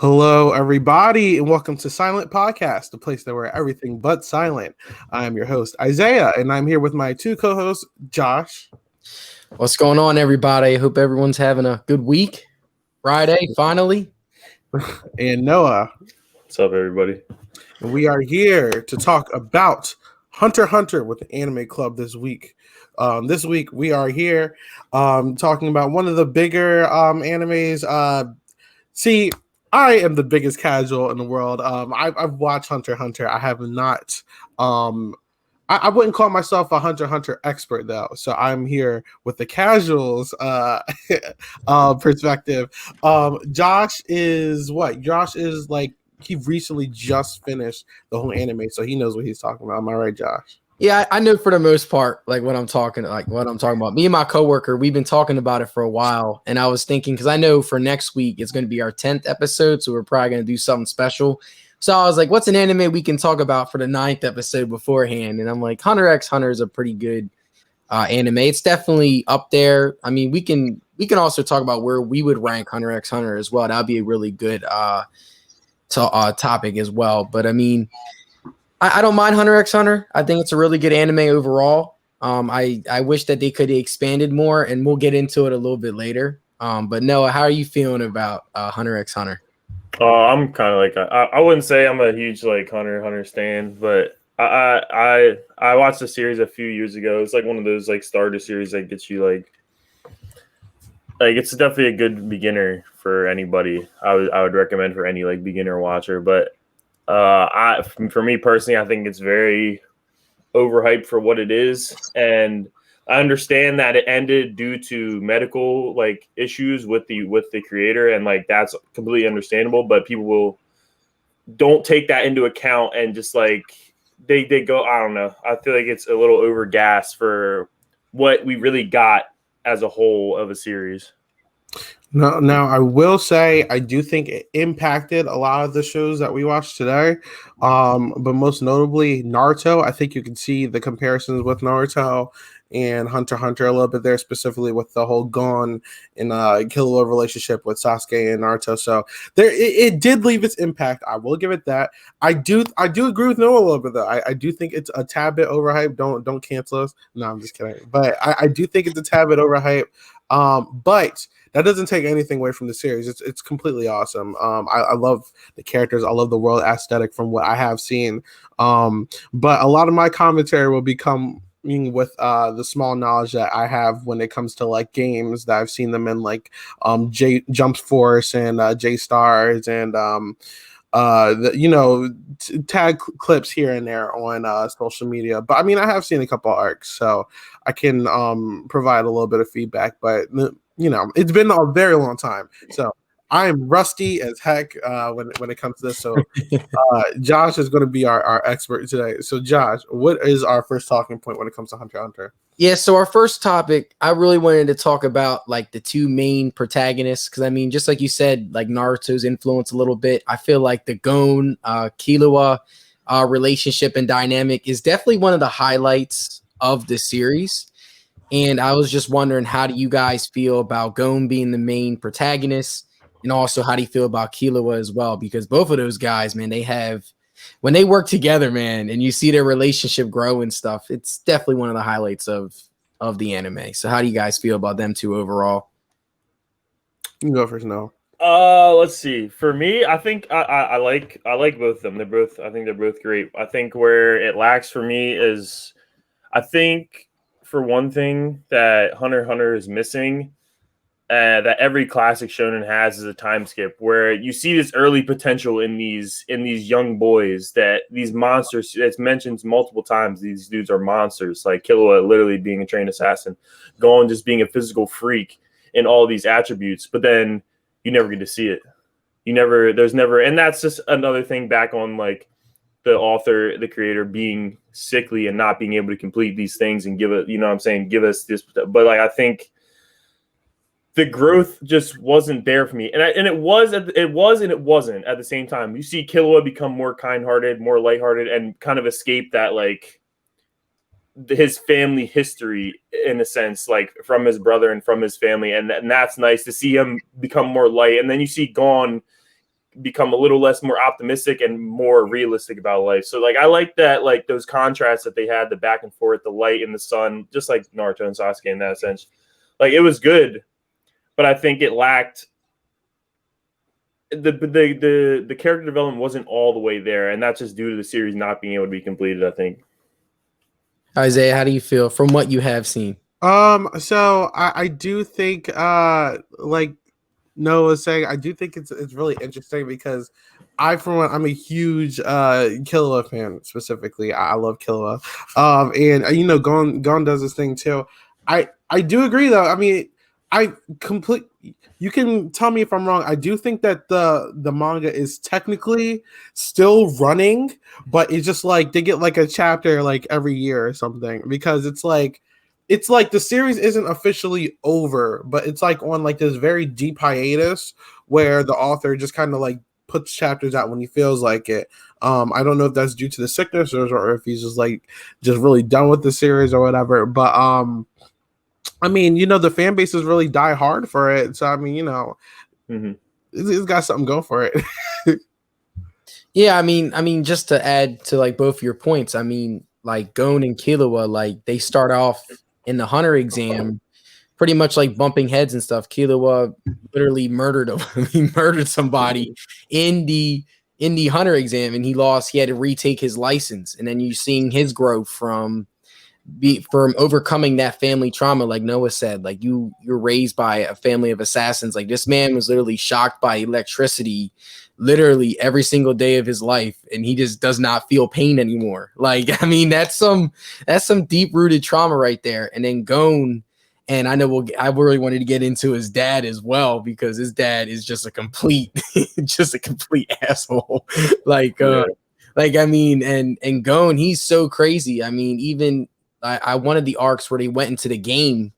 Hello, everybody, and welcome to Silent Podcast, the place that where everything but silent. I am your host, Isaiah, and I'm here with my two co-hosts, Josh. What's going on, everybody? I hope everyone's having a good week. Friday, finally. And Noah. What's up, everybody? And we are here to talk about Hunter x Hunter with the Anime Club this week. This week, we are here talking about one of the bigger animes. See, I am the biggest casual in the world. I've watched Hunter x Hunter. I have not. I wouldn't call myself a Hunter x Hunter expert though. So I'm here with the casuals perspective. Josh is what? Josh is like he recently just finished the whole anime, so he knows what he's talking about. Am I right, Josh? Yeah, I know for the most part, what I'm talking about. Me and my coworker, we've been talking about it for a while, and I was thinking because I know for next week it's going to be our 10th episode, so we're probably going to do something special. So I was like, "What's an anime we can talk about for the 9th episode beforehand?" And I'm like, "Hunter x Hunter is a pretty good anime. It's definitely up there. I mean, we can also talk about where we would rank Hunter x Hunter as well. That'd be a really good topic as well. But I mean." I don't mind Hunter x Hunter. I think it's a really good anime overall. I wish that they could have expanded more, and we'll get into it a little bit later. But Noah, how are you feeling about Hunter x Hunter? I'm kind of like I wouldn't say I'm a huge like Hunter stan, but I watched the series a few years ago. It's like one of those like starter series that gets you like it's definitely a good beginner for anybody. I would recommend for any like beginner watcher, but. For me personally, I think it's very overhyped for what it is, and I understand that it ended due to medical like issues with the creator, and like that's completely understandable. But people don't take that into account and just like they go. I don't know. I feel like it's a little overgassed for what we really got as a whole of a series. No, now I will say I do think it impacted a lot of the shows that we watched today. But most notably Naruto. I think you can see the comparisons with Naruto and Hunter x Hunter a little bit there, specifically with the whole Gon and Killua relationship with Sasuke and Naruto. So there it did leave its impact. I will give it that. I do agree with Noah a little bit though. I do think it's a tad bit overhyped. Don't cancel us. No, I'm just kidding. But I do think it's a tad bit overhyped. But that doesn't take anything away from the series. It's completely awesome. I love the characters. I love the world aesthetic from what I have seen. But a lot of my commentary will become with the small knowledge that I have when it comes to like games that I've seen them in, like Jump Force and J Stars and tag clips here and there on social media. But I mean, I have seen a couple arcs, so I can provide a little bit of feedback. But it's been a very long time, so I am rusty as heck when it comes to this. So Josh is going to be our expert today. So Josh, what is our first talking point when it comes to Hunter x Hunter? Yeah, so our first topic, I really wanted to talk about like the two main protagonists because I mean, just like you said, like Naruto's influence a little bit. I feel like the Gon Killua relationship and dynamic is definitely one of the highlights of the series. And I was just wondering, how do you guys feel about Gon being the main protagonist? And also, how do you feel about Killua as well? Because both of those guys, man, when they work together, man, and you see their relationship grow and stuff, it's definitely one of the highlights of the anime. So how do you guys feel about them two overall? You can go first now. Let's see. For me, I think I like both of them. I think they're both great. I think where it lacks for me is, I think for one thing that Hunter x Hunter is missing, that every classic shonen has, is a time skip where you see this early potential in these young boys, that these monsters. It's mentioned multiple times. These dudes are monsters, like Killua literally being a trained assassin, Gon just being a physical freak in all these attributes. But then you never get to see it. There's never, and that's just another thing back on like the author, the creator being sickly and not being able to complete these things and give us this. But like, I think the growth just wasn't there for me. And it was and it wasn't at the same time. You see Killua become more kind-hearted, more lighthearted, and kind of escape that like his family history in a sense, like from his brother and from his family. And that's nice to see him become more light. And then you see Gon become a little less more optimistic and more realistic about life. So like I like that, like those contrasts that they had, the back and forth, the light and the sun, just like Naruto and Sasuke in that sense. Like it was good, but I think it lacked the character development wasn't all the way there, and that's just due to the series not being able to be completed, I think. Isaiah, how do you feel from what you have seen? So I do think like Noah was saying, I do think it's really interesting because for one, I'm a huge Killua fan specifically. I love Killua. And you know, Gon does this thing too. I do agree though. I mean, you can tell me if I'm wrong. I do think that the manga is technically still running, but it's just like they get like a chapter like every year or something, because it's like the series isn't officially over, but it's like on like this very deep hiatus where the author just kind of like puts chapters out when he feels like it. I don't know if that's due to the sickness or if he's just really done with the series or whatever. But I mean, you know, the fan bases really die hard for it. So I mean, you know, it's got something going for it. Yeah, I mean, just to add to like both your points, I mean, like Gon and Killua, like they start off in the Hunter exam, pretty much like bumping heads and stuff. Killua literally murdered him. He murdered somebody in the Hunter exam, and he lost. He had to retake his license, and then you seeing his growth from overcoming that family trauma. Like Noah said, like you're raised by a family of assassins. Like this man was literally shocked by electricity literally every single day of his life, and he just does not feel pain anymore. Like, I mean, that's some deep rooted trauma right there. And then Gon, and I know I really wanted to get into his dad as well, because his dad is just a complete asshole. Like I mean, and Gon, he's so crazy. I mean, even I wanted the arcs where they went into the game.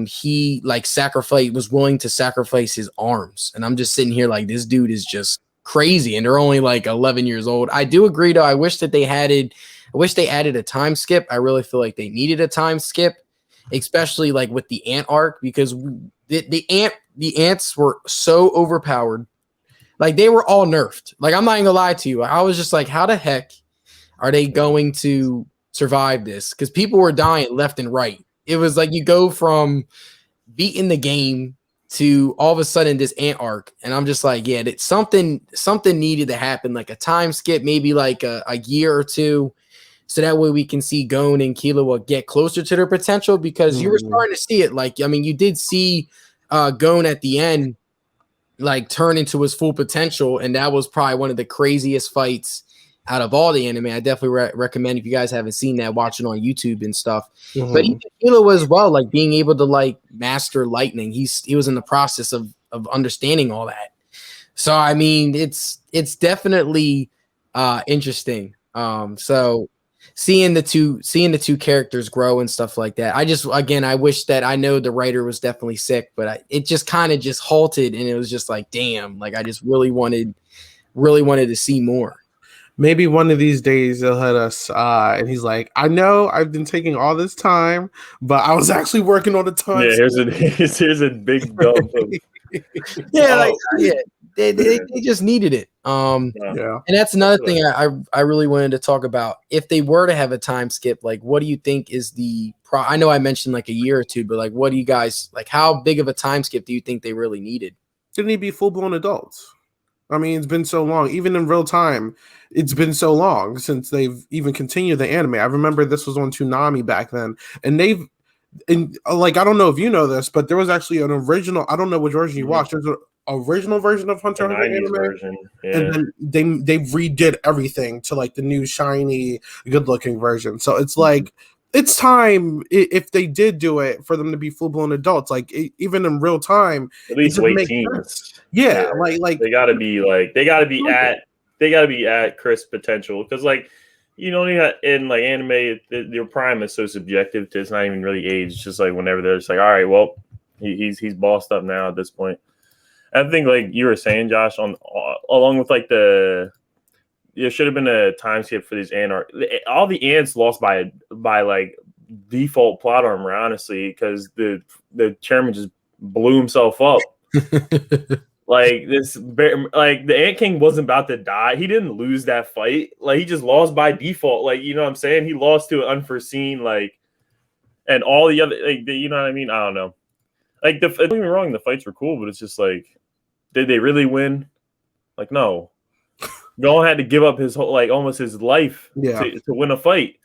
He like was willing to sacrifice his arms, and I'm just sitting here like, this dude is just crazy, and they're only like 11 years old. I do agree though. I wish they added a time skip. I really feel like they needed a time skip, especially like with the ant arc, because the ants were so overpowered. Like they were all nerfed. Like I'm not even gonna lie to you. I was just like, how the heck are they going to survive this? Because people were dying left and right. It was like you go from beating the game to all of a sudden this ant arc, and I'm just like, yeah, something needed to happen, like a time skip, maybe like a year or two, so that way we can see Gon and Killua get closer to their potential, because you were starting to see it. Like, I mean, you did see Gon at the end like turn into his full potential, and that was probably one of the craziest fights out of all the anime. I definitely recommend, if you guys haven't seen that, watching on YouTube and stuff. But even Killua as well, like being able to like master lightning, he was in the process of understanding all that. So I mean, it's definitely interesting. So seeing the two characters grow and stuff like that. I wish that, I know the writer was definitely sick, but it just kind of just halted, and it was just like, damn, like I just really wanted to see more. Maybe one of these days he'll hit us, and he's like, I know I've been taking all this time, but I was actually working on the time. Yeah, here's a big dump of they just needed it. Yeah. And that's another thing I really wanted to talk about. If they were to have a time skip, like what do you think is I know I mentioned like a year or two, but like what do you guys like, how big of a time skip do you think they really needed? Didn't he be full-blown adults? I mean, it's been so long. Even in real time, it's been so long since they've even continued the anime. I remember this was on Toonami back then, and like, I don't know if you know this, but there was actually an original. I don't know which version you watched. There's an original version of Hunter x Hunter anime, version, yeah. And then they redid everything to like the new shiny, good-looking version. So it's like, it's time, if they did do it, for them to be full-blown adults. Like even in real time, at least late teens. Yeah, like they gotta be at Chris potential, because like, you know, in like anime, your prime is so subjective to, it's not even really age. It's just like whenever they're just like, all right, well, he's bossed up now at this point. And I think like you were saying, Josh, along with like there should have been a time skip for these all the ants lost by like default plot armor, honestly, because the chairman just blew himself up. Like like the Ant King wasn't about to die. He didn't lose that fight. Like he just lost by default. Like you know what I'm saying? He lost to an unforeseen like, and all the other like you know what I mean? I don't know. Like don't get me wrong, the fights were cool, but it's just like, did they really win? Like no. Gon had to give up his whole like almost his life to win a fight.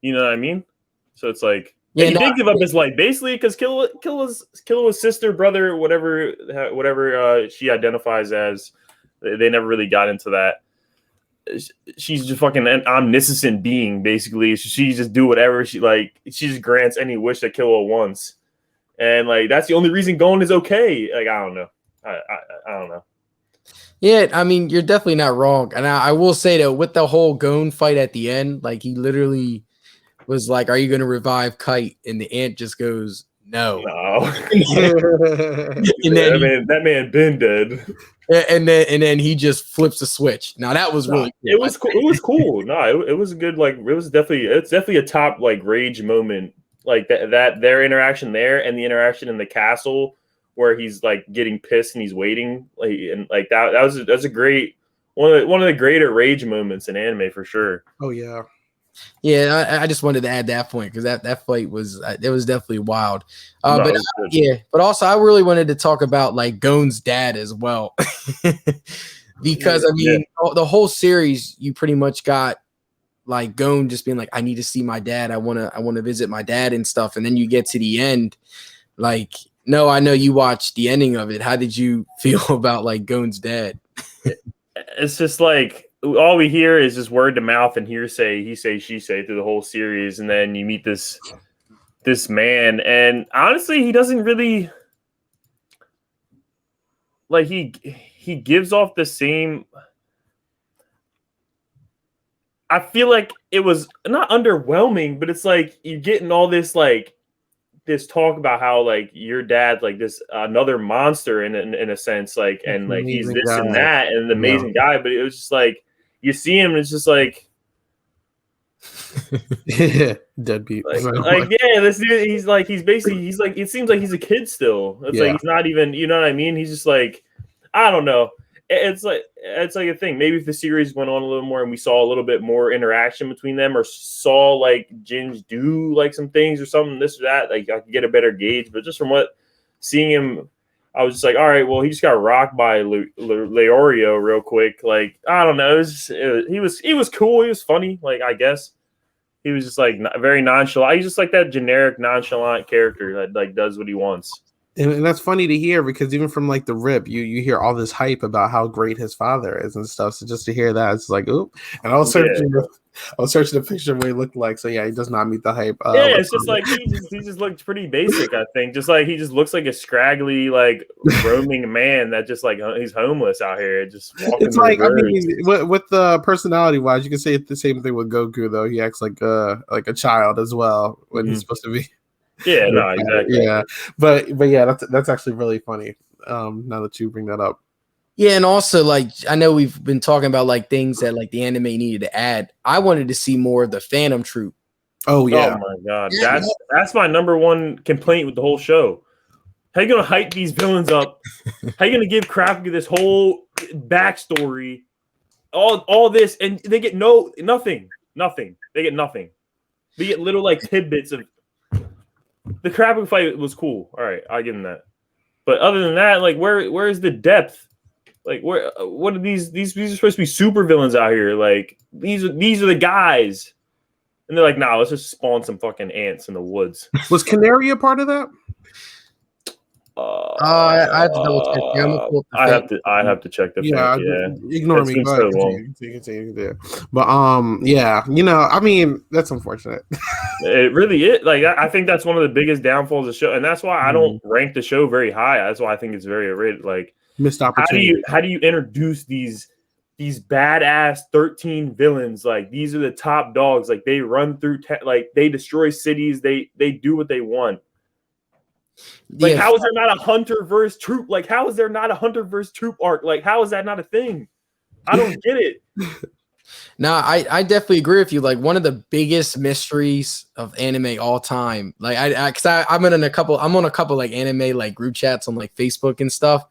You know what I mean? So it's like he did give up his life basically because Killa's sister, brother, whatever she identifies as. They never really got into that. She's just fucking an omniscient being, basically. She just do whatever she like. She just grants any wish that Killa wants, and like that's the only reason Gon is okay. Like I don't know. I don't know. Yeah, I mean, you're definitely not wrong. And I will say that with the whole Gon fight at the end, like he literally was like, "Are you going to revive Kite?" And the Ant just goes, "No." And then that man been dead. And then he just flips the switch. Now that was really cool. It was cool. It was cool. No, it was a good like it's definitely a top like rage moment. Like that their interaction there and the interaction in the castle where he's like getting pissed and he's waiting like and like that's a great one of the greater rage moments in anime for sure. Oh yeah. Yeah, I just wanted to add that point because that fight was it was definitely wild. But also I really wanted to talk about like Gon's dad as well, because I mean the whole series you pretty much got like Gon just being like, I need to see my dad. I want to visit my dad and stuff. And then you get to the end, like no, I know you watched the ending of it. How did you feel about like Gon's dad? It's just like. All we hear is just word to mouth and hearsay, he say, she say through the whole series, and then you meet this man, and honestly, he doesn't really like he gives off the same. I feel like it was not underwhelming, but it's like you're getting all this like this talk about how like your dad like this another monster in a sense like and like he's this guy. And that and an amazing guy, but it was just like. You see him, and it's just like deadbeat. Like this dude, he's like it seems like he's a kid still. It's like he's not even, you know what I mean? He's just like, I don't know. It's like a thing. Maybe if the series went on a little more and we saw a little bit more interaction between them, or saw like Ginge do like some things or something, this or that, like I could get a better gauge. But just from seeing him. I was just like, all right, well, he just got rocked by Leorio real quick. Like, I don't know. He was cool. He was funny. Like, I guess he was just like very nonchalant. He's just like that generic nonchalant character that like does what he wants. And that's funny to hear because even from like the rip, you hear all this hype about how great his father is and stuff. So just to hear that, it's like, oop. And I was searching the picture of what he looked like. So yeah, he does not meet the hype. It's just like he just looks pretty basic. I think just like he just looks like a scraggly like roaming man that just like he's homeless out here. Just walking. It's like I mean, with the personality wise, you can say the same thing with Goku though. He acts like a child as well when he's supposed to be. Yeah, no, exactly. Yeah, but yeah, that's actually really funny. Now that you bring that up. Yeah, and also like I know we've been talking about like things that like the anime needed to add. I wanted to see more of the Phantom Troop. Oh yeah, oh my god, that's my number one complaint with the whole show. How you gonna hype these villains up? How you gonna give Krapke this whole backstory? All this, and they get nothing. They get nothing. They get little like tidbits of. The Krapke fight was cool. All right, I'll give him that. But other than that, like, where is the depth? Like, what are these? These are supposed to be super villains out here. Like, these are the guys. And they're like, nah, let's just spawn some fucking ants in the woods. Was Canary a part of that? I have to double check. I have to check the ignore me. But continue. But yeah, you know, I mean, that's unfortunate. It really is. Like, I think that's one of the biggest downfalls of the show, and that's why I don't rank the show very high. That's why I think it's very like missed opportunity. How do you introduce these badass 13 villains? Like, these are the top dogs. Like, they run through like they destroy cities. They do what they want. Like, how is there not a Hunter versus Troop? Like, how is there not a Hunter versus Troop arc? Like, how is that not a thing? I don't get it. No, I definitely agree with you. Like, one of the biggest mysteries of anime all time. Like, I'm on a couple like anime like group chats on like Facebook and stuff.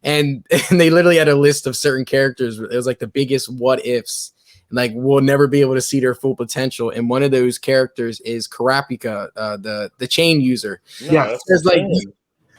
and they literally had a list of certain characters. It was like the biggest what ifs. Like we'll never be able to see their full potential. And one of those characters is Karapika, the chain user. No, Yeah. that's It's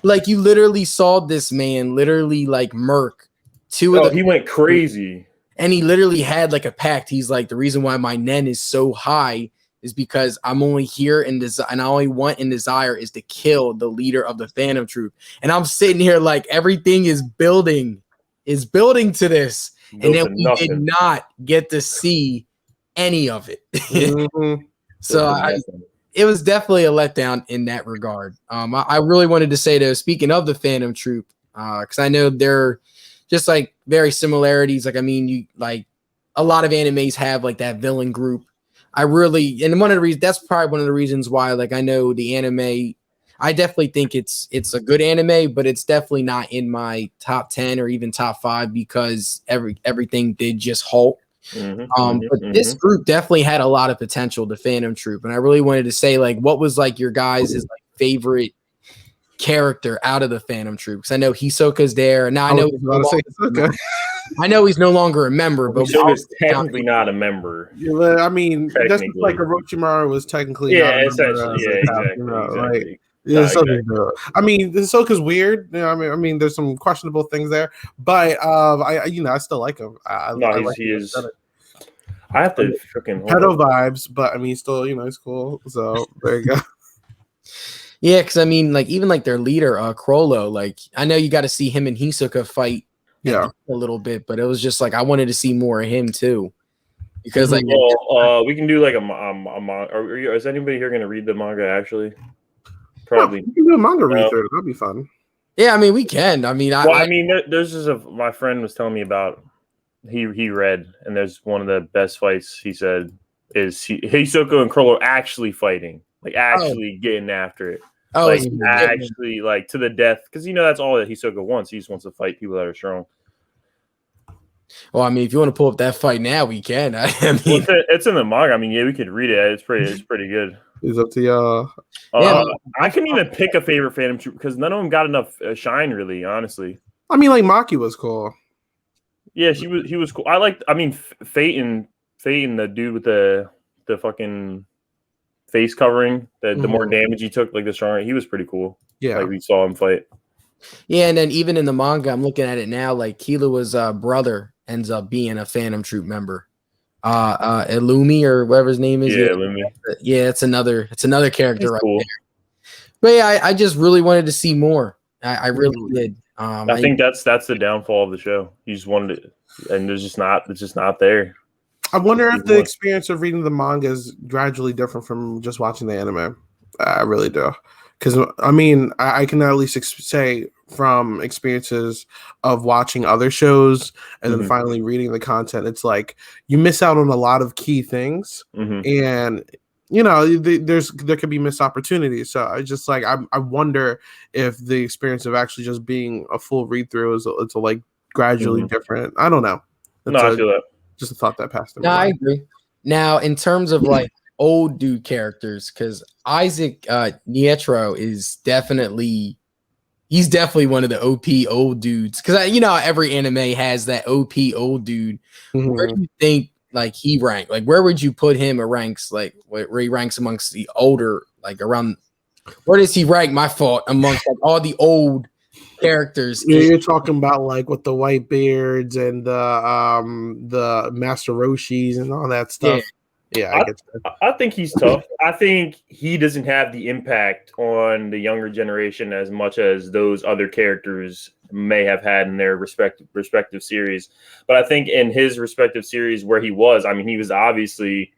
like you literally saw this man literally like murk two of oh, the, he went crazy. and he literally had like a pact. He's like, the reason why my nen is so high is because I'm only here and I only want and desire is to kill the leader of the Phantom Troop. And I'm sitting here like everything is building to this. And then we did not get to see any of it. Mhm. So it was definitely a letdown in that regard. I really wanted to say though, speaking of the Phantom Troop, because I know they're just like very similarities. Like, I mean, you like a lot of animes have like that villain group. And one of the reasons, that's probably one of the reasons why, like, I know the anime, I definitely think it's a good anime, but it's definitely not in my top 10 or even top 5 because everything did just halt. But this group definitely had a lot of potential, the Phantom Troop, and I really wanted to say, like, what was like your guys' like favorite character out of the Phantom Troop? Because I know Hisoka's there. Now I know he's no longer a member, but Hisoka's technically not a member. Yeah, I mean, that's just like Orochimaru was technically not a member, essentially, exactly. Yeah, I mean, Hisoka's weird. You know, I mean, there's some questionable things there, but I still like him. He is. I have to freaking pedo vibes, but I mean, still, he's cool. So there you go. Yeah, because I mean, like even like their leader, Crollo. Like I know you got to see him and Hisoka fight. Yeah, a little bit, but it was just like I wanted to see more of him too. Because like, we can do like a manga. Is anybody here going to read the manga? Actually, probably. We can do a manga read through. That'd be fun. Yeah, I mean, we can. I mean, there's just my friend was telling me about. He read, and there's one of the best fights. He said is Hisoka and Crollo actually fighting, like actually getting after it. Oh, like actually, like to the death, because that's all that Hisoka wants. He just wants to fight people that are strong. Well, I mean, if you want to pull up that fight now, we can. I mean, it's in the manga. I mean, yeah, we could read it. It's pretty good. It's up to y'all. I couldn't even pick a favorite Phantom Troop because none of them got enough shine, really. Honestly, I mean, like Maki was cool. Yeah, he was cool. Fate and the dude with the fucking face covering, the more damage he took, like the stronger, he was pretty cool. Yeah, like we saw him fight. Yeah, and then even in the manga, I'm looking at it now. Like Killua's brother ends up being a Phantom Troop member. Illumi or whatever his name is. Yeah, Illumi. Yeah, it's another character. That's right cool. there. But yeah, I just really wanted to see more. I really did. I think that's the downfall of the show. You just wanted it, and it's just not there. I wonder if the experience of reading the manga is gradually different from just watching the anime. I really do. Because, I mean, I can at least say from experiences of watching other shows and then finally reading the content, it's like you miss out on a lot of key things. And, there could be missed opportunities. So I just like, I wonder if the experience of actually just being a full read through is like gradually different. I don't know. I feel that. Just a thought that passed me. No, I agree. Now, in terms of like old dude characters, because Isaac Nietro is definitely one of the OP old dudes. Because every anime has that OP old dude. Where do you think like he ranked? Like where would you put him ranks? Like where he ranks amongst the older, like around? Where does he rank? My fault amongst like all the old characters. Yeah, you're talking about like with the white beards and the Master Roshis and all that stuff. Yeah, I get that. I think he's tough. I think he doesn't have the impact on the younger generation as much as those other characters may have had in their respective series. But I think in his respective series where he was, I mean, he was obviously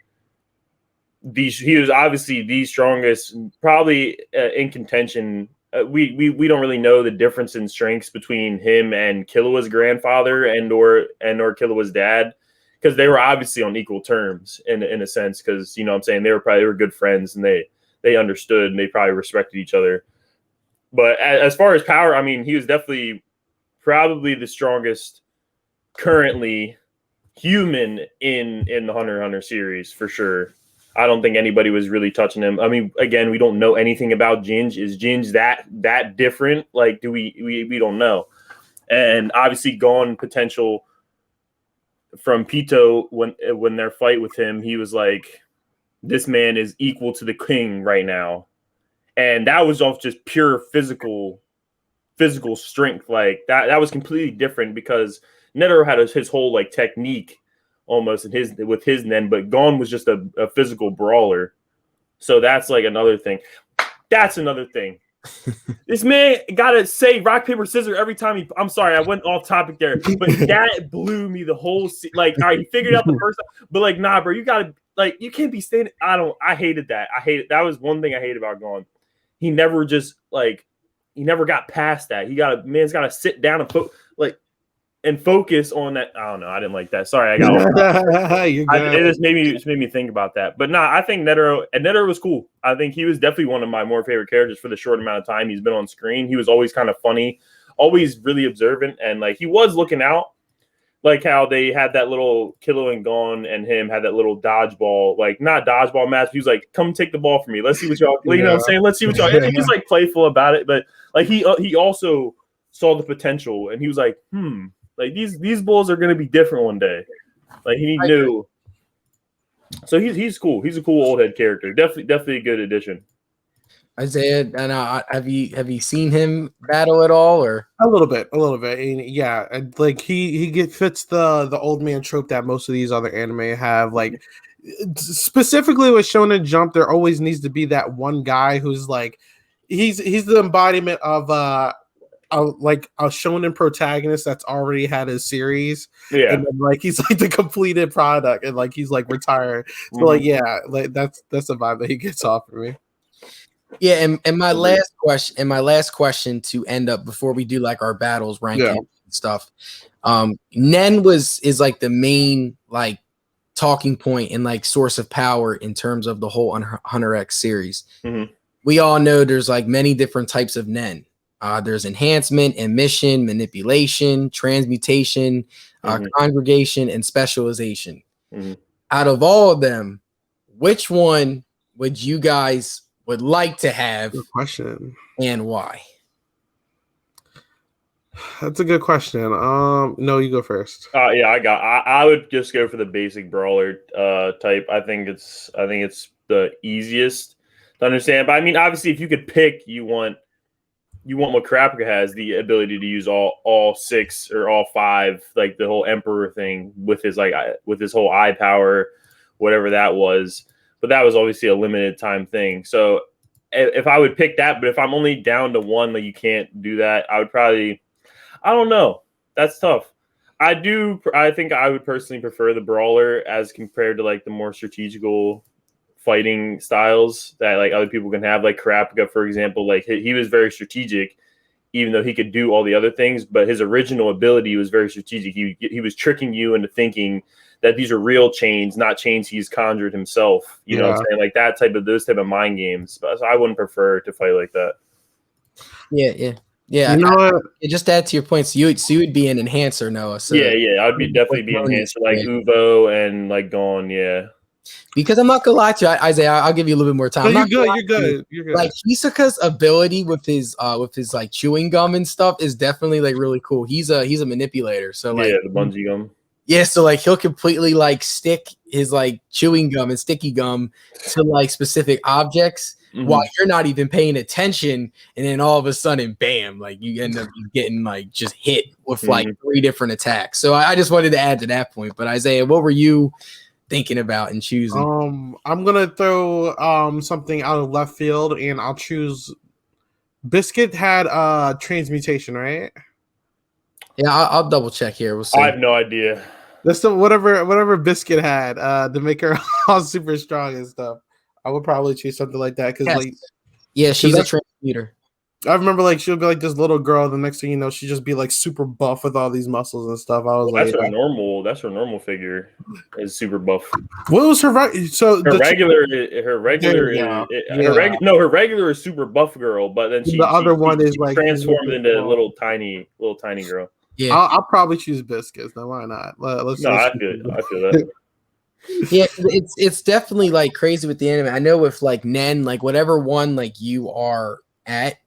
the strongest, probably in contention. We don't really know the difference in strengths between him and Killua's grandfather and or Killua's dad, because they were obviously on equal terms in a sense, because what I'm saying, they were good friends and they understood and they probably respected each other. But as far as power, I mean, he was definitely probably the strongest currently human in the Hunter x Hunter series for sure. I don't think anybody was really touching him. I mean, again, we don't know anything about Ginge. Is Ginge that different? Like, do we don't know. And obviously Gon potential from Pito when their fight with him, he was like, this man is equal to the king right now. And that was off just pure physical strength. Like that was completely different because Netero had his whole like technique almost with his Nen, but Gon was just a physical brawler. So that's like another thing. That's another thing. This man gotta say rock, paper, scissors every time I'm sorry, I went off topic there, but that blew me the whole like, all right, he figured out the first time, but like, nah, bro, you gotta like, you can't be standing. I hated that. That was one thing I hated about Gon. He never got past that. Man's gotta sit down and focus on that. I don't know. I didn't like that. Sorry, I got it just made me think about that. But nah, I think Netero was cool. I think he was definitely one of my more favorite characters for the short amount of time he's been on screen. He was always kind of funny, always really observant, and like he was looking out. Like how they had that little Killua and Gon and him had that little dodgeball, like not dodgeball match. He was like, "Come take the ball from me. Let's see what y'all." You know what I'm saying? Let's see what y'all. And he was like playful about it, but like he also saw the potential, and he was like, like these bulls are gonna be different one day. Like he knew. So he's cool. He's a cool old head character. Definitely a good addition. Isaiah, and have you seen him battle at all, or a little bit? And yeah, like he fits the old man trope that most of these other anime have. Like specifically with Shonen Jump, there always needs to be that one guy who's like he's the embodiment of like a shonen protagonist that's already had his series, and then like he's like the completed product, and like he's like retired. So like like that's the vibe that he gets off of me. Yeah, and my last question to end up before we do like our battles ranking and stuff. Nen is like the main like talking point and like source of power in terms of the whole Hunter X series. We all know there's like many different types of Nen. There's enhancement, emission, manipulation, transmutation, congregation, and specialization. Out of all of them, which one would you guys would like to have? Good question. And why? That's a good question. No, you go first. Yeah, I would just go for the basic brawler type. I think it's the easiest to understand. But I mean, obviously, if you could pick, you want what Kurapika has, the ability to use all six or all five, like the whole Emperor thing with his whole eye power, whatever that was. But that was obviously a limited time thing. So if I would pick that, but if I'm only down to one, like you can't do that, I would probably, I don't know. That's tough. I think I would personally prefer the brawler as compared to like the more strategical fighting styles that like other people can have, like Kurapika, for example. Like he was very strategic, even though he could do all the other things, but his original ability was very strategic. He was tricking you into thinking that these are real chains, not chains he's conjured himself. You know what I'm saying? Like those type of mind games. So I wouldn't prefer to fight like that. Yeah. You know what? Just to add to your points, you would be an enhancer, Noah. So yeah, I'd definitely be enhancer like Uvo and like Gon, Because I'm not gonna lie to you, Isaiah. I'll give you a little bit more time. No, you're good. Like Hisoka's ability with his like chewing gum and stuff is definitely like really cool. He's a manipulator. So like the bungee gum. Yeah, so like he'll completely like stick his like chewing gum and sticky gum to like specific objects while you're not even paying attention, and then all of a sudden, bam! Like you end up getting like just hit with like 3 different attacks. So I just wanted to add to that point. But Isaiah, what were you thinking about and choosing? I'm gonna throw something out of left field, and I'll choose. Biscuit had transmutation, right? Yeah, I'll double check here. We'll see. I have no idea. That's whatever Biscuit had to make her all super strong and stuff. I would probably choose something like that because she's a transmuter. I remember like she'll be like this little girl. The next thing you know, she'd just be like super buff with all these muscles and stuff. I was that's her normal figure is super buff. What was her her regular is super buff girl, but then the other one is like transformed into a little tiny girl. Yeah, I'll probably choose Biscuits. Now why not? I feel that. Yeah, it's definitely like crazy with the anime. I know with like Nen, like whatever one like you are at,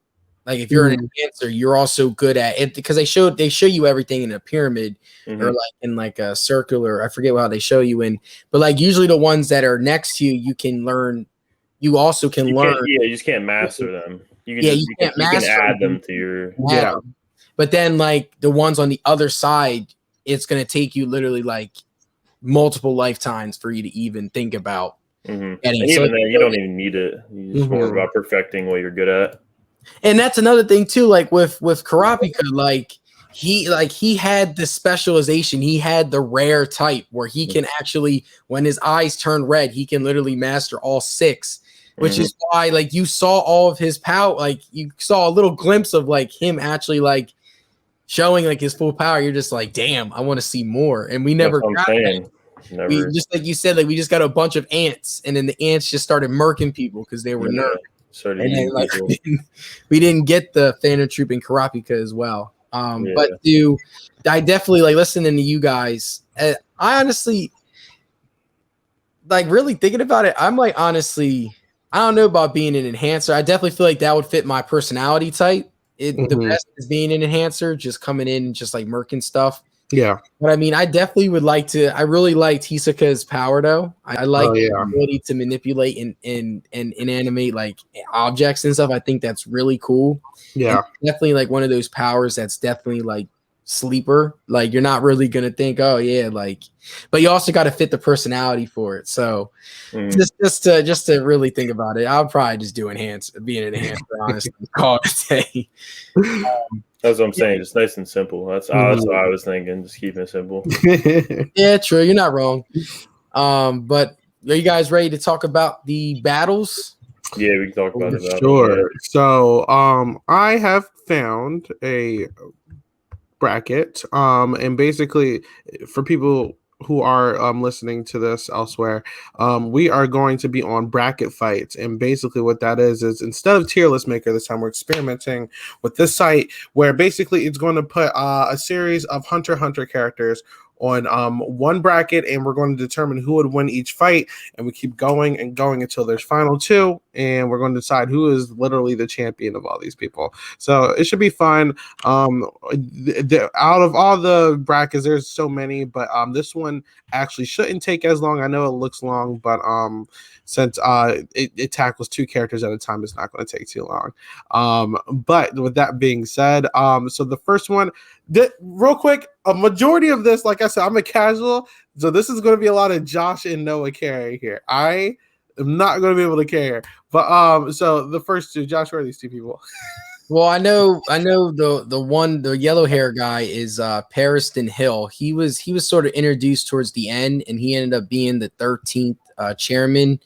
Like if you're an enhancer, you're also good at it because they show you everything in a pyramid or like in like a circular. I forget how they show you in, but like usually the ones that are next to you, you can learn. You also can learn. You just can't master them. You can you can add them to your But then like the ones on the other side, it's gonna take you literally like multiple lifetimes for you to even think about. And even then, you don't even need it. You just more about perfecting what you're good at. And that's another thing too. Like with Kurapika, like he had the specialization. He had the rare type where he can actually, when his eyes turn red, he can literally master all 6. Which is why, like, you saw all of his power. Like, you saw a little glimpse of like him actually like showing like his full power. You're just like, damn, I want to see more. And we never got that. We, just like you said, like we just got a bunch of ants, and then the ants just started murking people because they were nerfed. And then, like, we didn't get the Phantom Troop and Kurapika as well. But I definitely like listening to you guys. I honestly, like, really thinking about it, I'm like, honestly, I don't know about being an enhancer. I definitely feel like that would fit my personality type. The best is being an enhancer, just coming in and just like murking stuff. Yeah. But I mean, I definitely would like to. I really liked Hisoka's power though. I like the ability to manipulate and animate like objects and stuff. I think that's really cool. Yeah. And definitely like one of those powers that's definitely like sleeper. Like you're not really gonna think, oh yeah, like, but you also got to fit the personality for it. So just to really think about it, I'll probably just do being an enhancer, honestly. Call it a day. That's what I'm saying. Just nice and simple. That's what I was thinking. Just keeping it simple. Yeah, true. You're not wrong. But are you guys ready to talk about the battles? Yeah, we can talk about it. Sure. So, I have found a bracket. And basically, for people who are listening to this elsewhere, we are going to be on bracket fights. And basically what that is instead of tier list maker this time, we're experimenting with this site where basically it's going to put a series of Hunter x Hunter characters on one bracket, and we're going to determine who would win each fight, and we keep going and going until there's final 2, and we're going to decide who is literally the champion of all these people. So it should be fun. Out of all the brackets, there's so many, but this one actually shouldn't take as long. I know it looks long, but since it tackles 2 characters at a time, it's not going to take too long. But with that being said, so the first one, real quick, a majority of this, like I said, I'm a casual, so this is going to be a lot of Josh and Noah carry here. I am not going to be able to carry, but so the first 2, Josh, who are these 2 people? Well, I know the yellow hair guy is Pariston Hill. He was sort of introduced towards the end, and he ended up being the 13th chairman.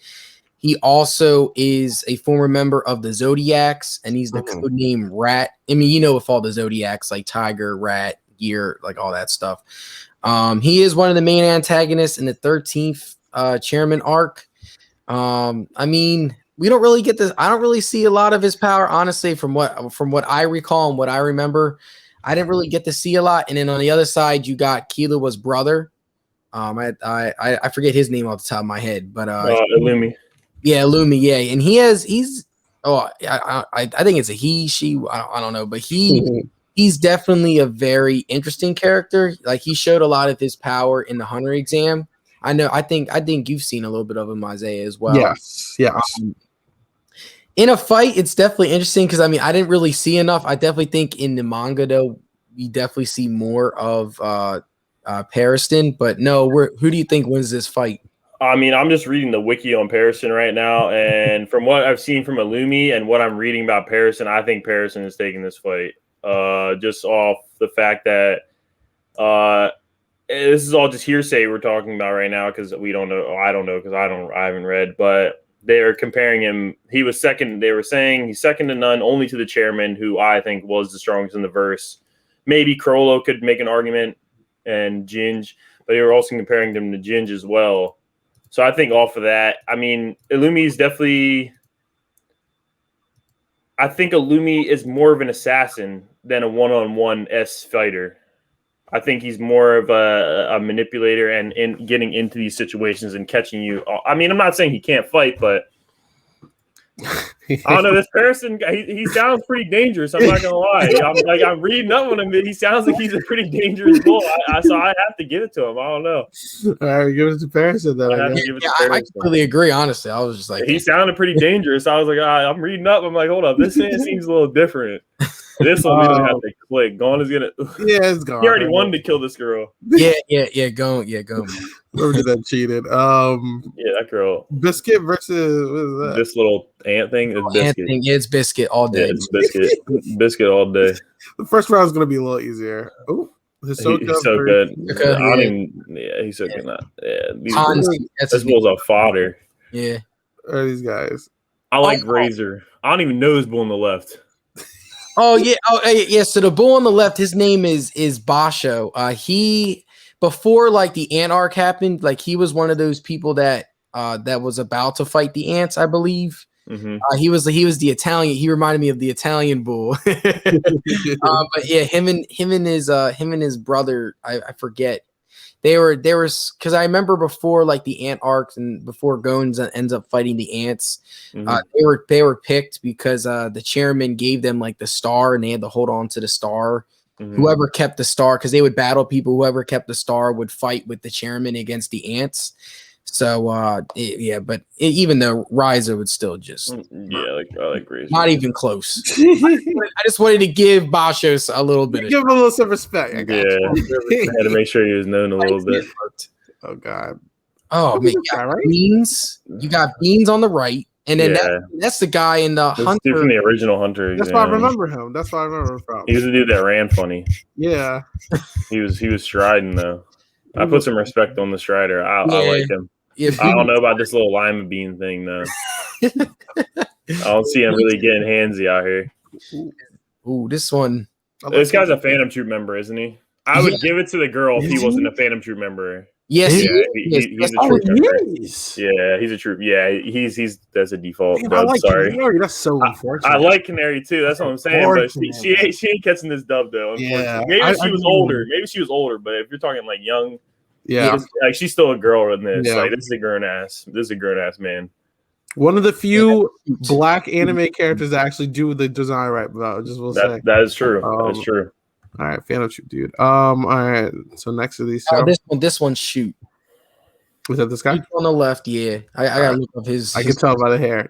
He also is a former member of the Zodiacs, and he's the codename Rat. I mean, you know, with all the Zodiacs like Tiger, Rat, Gear, like all that stuff. He is one of the main antagonists in the 13th chairman arc. I mean, we don't really get this. I don't really see a lot of his power, honestly, from what I recall and what I remember. I didn't really get to see a lot. And then on the other side, you got Killua's brother. I forget his name off the top of my head, but Illumi. Yeah, Illumi. Yeah, and he's. Oh, I think it's a he, she. I don't know, but he's definitely a very interesting character. Like he showed a lot of his power in the Hunter exam. I know. I think you've seen a little bit of him, Isaiah, as well. Yes. In a fight, it's definitely interesting because I mean I didn't really see enough. I definitely think in the manga though, we definitely see more of Pariston. But no, who do you think wins this fight? I mean, I'm just reading the wiki on Pariston right now, and from what I've seen from Illumi and what I'm reading about Pariston, I think Pariston is taking this fight. Just off the fact that this is all just hearsay we're talking about right now because we don't know. I don't know because I haven't read, but they're comparing him. He was second. They were saying he's second to none, only to the chairman, who I think was the strongest in the verse. Maybe Chrollo could make an argument and Ginge, but they were also comparing him to Ginge as well. So I think off of that, I mean, Illumi is definitely. I think Illumi is more of an assassin than a one-on-one fighter. I think he's more of a manipulator and in getting into these situations and catching you. I mean, I'm not saying he can't fight, but I don't know. This person, he sounds pretty dangerous. I'm not gonna lie. I'm reading up on him. He sounds like he's a pretty dangerous bull. So I have to give it to him. I don't know. All right, give it to Parison then. I have I to guess. give it Yeah, to I Parison. completely agree. Honestly, I was just like, He sounded pretty dangerous. I was like, I'm reading up. I'm like, hold up, this man seems a little different. This one we don't have to click. Gone is gonna. Yeah, it's gone. He already wanted to kill this girl. go. Whoever that cheated. Yeah, that girl. Biscuit versus what is that? This little ant thing is biscuit. Anthony, it's biscuit all Yeah, day. it's biscuit. Biscuit all day. The first round is gonna be a little easier. Oh, He's so good. Okay. I don't even. Yeah, he's so good. Yeah, Hansi, that's this his bull's a fodder. yeah. Are these guys? I like Oh. Razor. I don't even know this bull on the left. Oh yeah. So the bull on the left, his name is Basho. He before like the ant arc happened, like he was one of those people that was about to fight the ants, I believe. Mm-hmm. He was the Italian. He reminded me of the Italian bull. But yeah, him and his brother, I forget. They were because I remember before like the ant arcs and before Gones ends up fighting the ants, Mm-hmm. they were picked because the chairman gave them like the star and they had to hold on to the star. Mm-hmm. Whoever kept the star, because they would battle people. Whoever kept the star would fight with the chairman against the ants. So even though Riser would still just Yeah, I like Razor. not even close. I just wanted to give Bashos a little bit of Give him a little some respect. I got Yeah, you. I had to make sure he was known a little bit. Oh God. Oh man, you All got right. Beans. You got Beans on the right, and then Yeah. that's the guy in the This dude from Hunter. the original Hunter. That's why I exam. remember him. That's why I remember him from. He was the dude that ran funny. Yeah. He was striding though. I put some respect on the strider. I Yeah. like him. Yeah, I don't know about this little lima bean thing though. I don't see him really getting handsy out here. Ooh, this one. I This like guy's a him. Phantom Troop member, isn't he? I would Yeah. give it to the girl if Is he he? wasn't a Phantom Troop member. Yes, Yeah, he is. he's a Oh, troop member. yes. Yeah, he's a troop. Yeah, he's that's a default. Damn, I Dub, like sorry. Canary. That's so unfortunate. I like Canary too. That's what I'm saying. But she ain't catching this dub though. Unfortunately, Yeah, maybe I she was agree. older. Maybe she was older. But if you're talking like young, Yeah. like she's still a girl in this. Yeah. Like this is a grown ass. This is a grown ass man. One of the few black anime characters that actually do the design right, but I just will say. That is true. That's true. All right, Phantom Troop, dude. All right. So next to these two, Oh, this one, shoot. was that this guy? On the left, yeah. I gotta look up his. I can tell by the hair.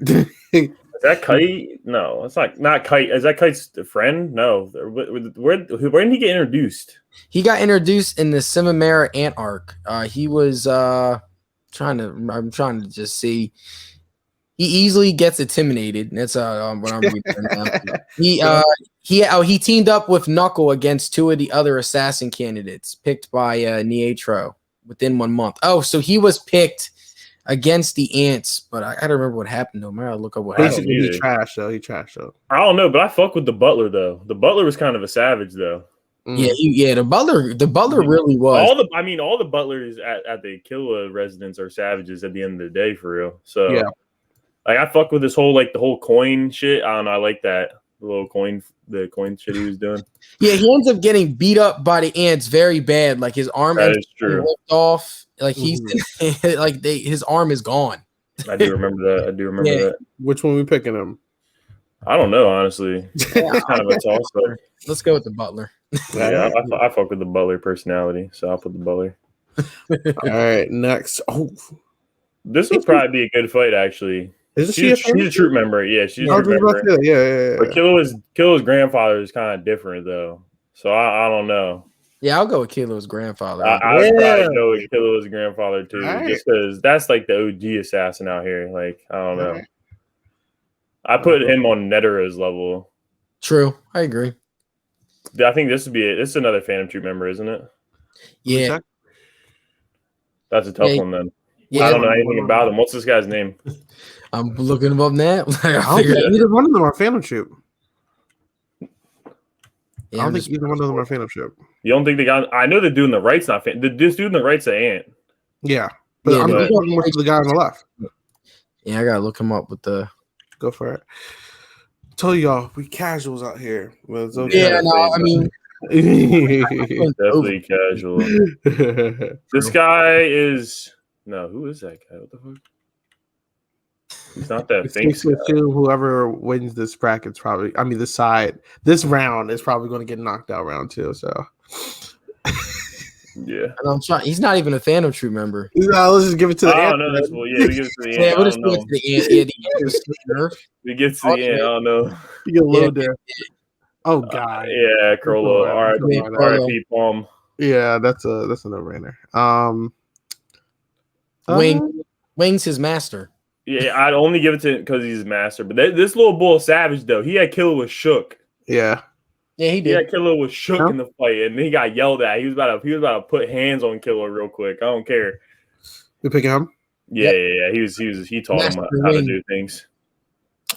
Is that Kite? No, it's not Kite. Is that Kite's friend? No. Where did he get introduced? He got introduced in the Simamera Ant arc. He was I'm trying to just see. He easily gets intimidated. That's what I'm reading right now. He teamed up with Knuckle against two of the other assassin candidates picked by Nietro within 1 month. Oh, so he was picked against the ants, but I gotta remember what happened though. I gotta look up what happened. Basically, either. he trashed though. He trashed though. I don't know, but I fuck with the Butler though. The Butler was kind of a savage though. Yeah, the Butler really was. All the butlers at the Killa residence are savages at the end of the day, for real. So Yeah. like I fuck with this whole the whole coin shit. I don't know. I like that the coin shit he was doing. Yeah, he ends up getting beat up by the ants very bad. Like his arm That ends is up getting true. ripped off. Like he's his arm is gone. I do remember that. Yeah. That. Which one we picking him? I don't know, honestly. It's kind of a toss up. Let's go with the Butler. Yeah, I fuck with the Butler personality, so I'll put the Butler. All right, next. Oh, This would probably be a good fight, actually. is She's a troop member. Yeah, she's a Oh, troop member. yeah. But Killa's grandfather is kind of different, though. So I don't know. Yeah, I'll go with Kilo's grandfather. I would Yeah. probably go with Killa's grandfather, too, Alright. just because that's like the OG assassin out here. Like, I don't know. Alright. I put him on Netera's level. True, I agree. I think this would be it. This is another Phantom Troop member, isn't it? Yeah, That's a tough Yeah. one, then. yeah. I don't know anything about him. What's this guy's name? I'm looking him up now. I don't think either one of them are Phantom Troop. Yeah, I I'm don't think just- either one of them are Phantom Troop. You don't think the guy? I know the dude in the right's not fan. This dude in the right's an ant. Yeah, but Yeah, I'm but- talking with the guy on the left. yeah, I gotta look him up with the. Go for it. Tell y'all, we casuals out here. Well, it's okay. Yeah, no, I mean, Definitely casual. This guy is no. Who is that guy? What the fuck? He's not that It's safe famous. to assume whoever wins this bracket's probably. I mean, this round is probably going to get knocked out round 2. So Yeah. And I'm trying. He's not even a Phantom Troop member. let's just give it to the. I don't know this. Well, yeah, we give it to the end. Yeah, I we'll just don't give it know. to the end. Yeah, the end is Nerf. We get to the end. I don't know. You get low Yeah. there. Oh god. Yeah, Crollo. Yeah, R.I.P. Palm. Yeah, that's a no-brainer. Wing's his master. Yeah, I'd only give it to him because he's a master. But this little bull savage though, he had Killer was shook. Yeah. Yeah, he He did. had Killer was shook in the fight, and he got yelled at. He was about to put hands on Killer real quick. I don't care. You pick him? Yeah, yeah. He taught him how to do things.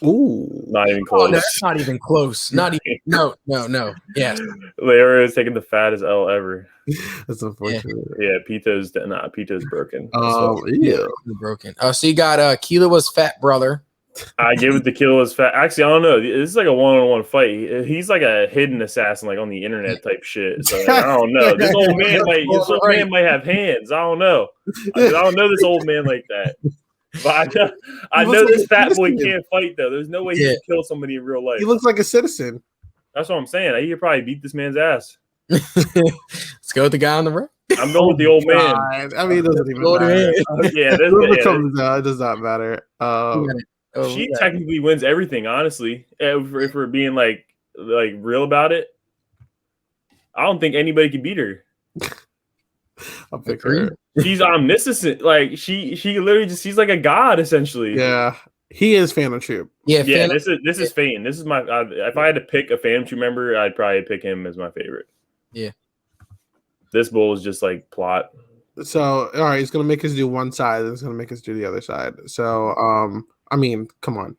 Ooh. Not even Oh, close. no, that's not even close. Not even. No. Yes. Leora is taking the fattest L ever. That's unfortunate. Yeah, Pito's broken. Yeah. Broken. Oh, so you got Killua's fat brother. I give it to Killa's fat. Actually, I don't know. This is like a one-on-one fight. He's like a hidden assassin, like on the internet type shit. So like, I don't know. This old man might have hands. I don't know. I don't know this old man like that. But I know this fat boy can't fight though. There's no way he can kill somebody in real life. He looks like a citizen. That's what I'm saying. He could probably beat this man's ass. Let's go with the guy on the right. I'm going with the old man. God. I mean, it doesn't even matter. Yeah, Whoever comes out, it does not matter. She technically wins everything, honestly. If we're being like real about it, I don't think anybody can beat her. I'll pick her. She's omniscient. Like she literally she's like a god essentially. Yeah, he is Phantom Troop. Yeah. This is Fane. This is my. If I had to pick a Phantom Troop member, I'd probably pick him as my favorite. Yeah. This bull is just like plot. So all right, he's gonna make us do one side, and he's gonna make us do the other side. So I mean, come on.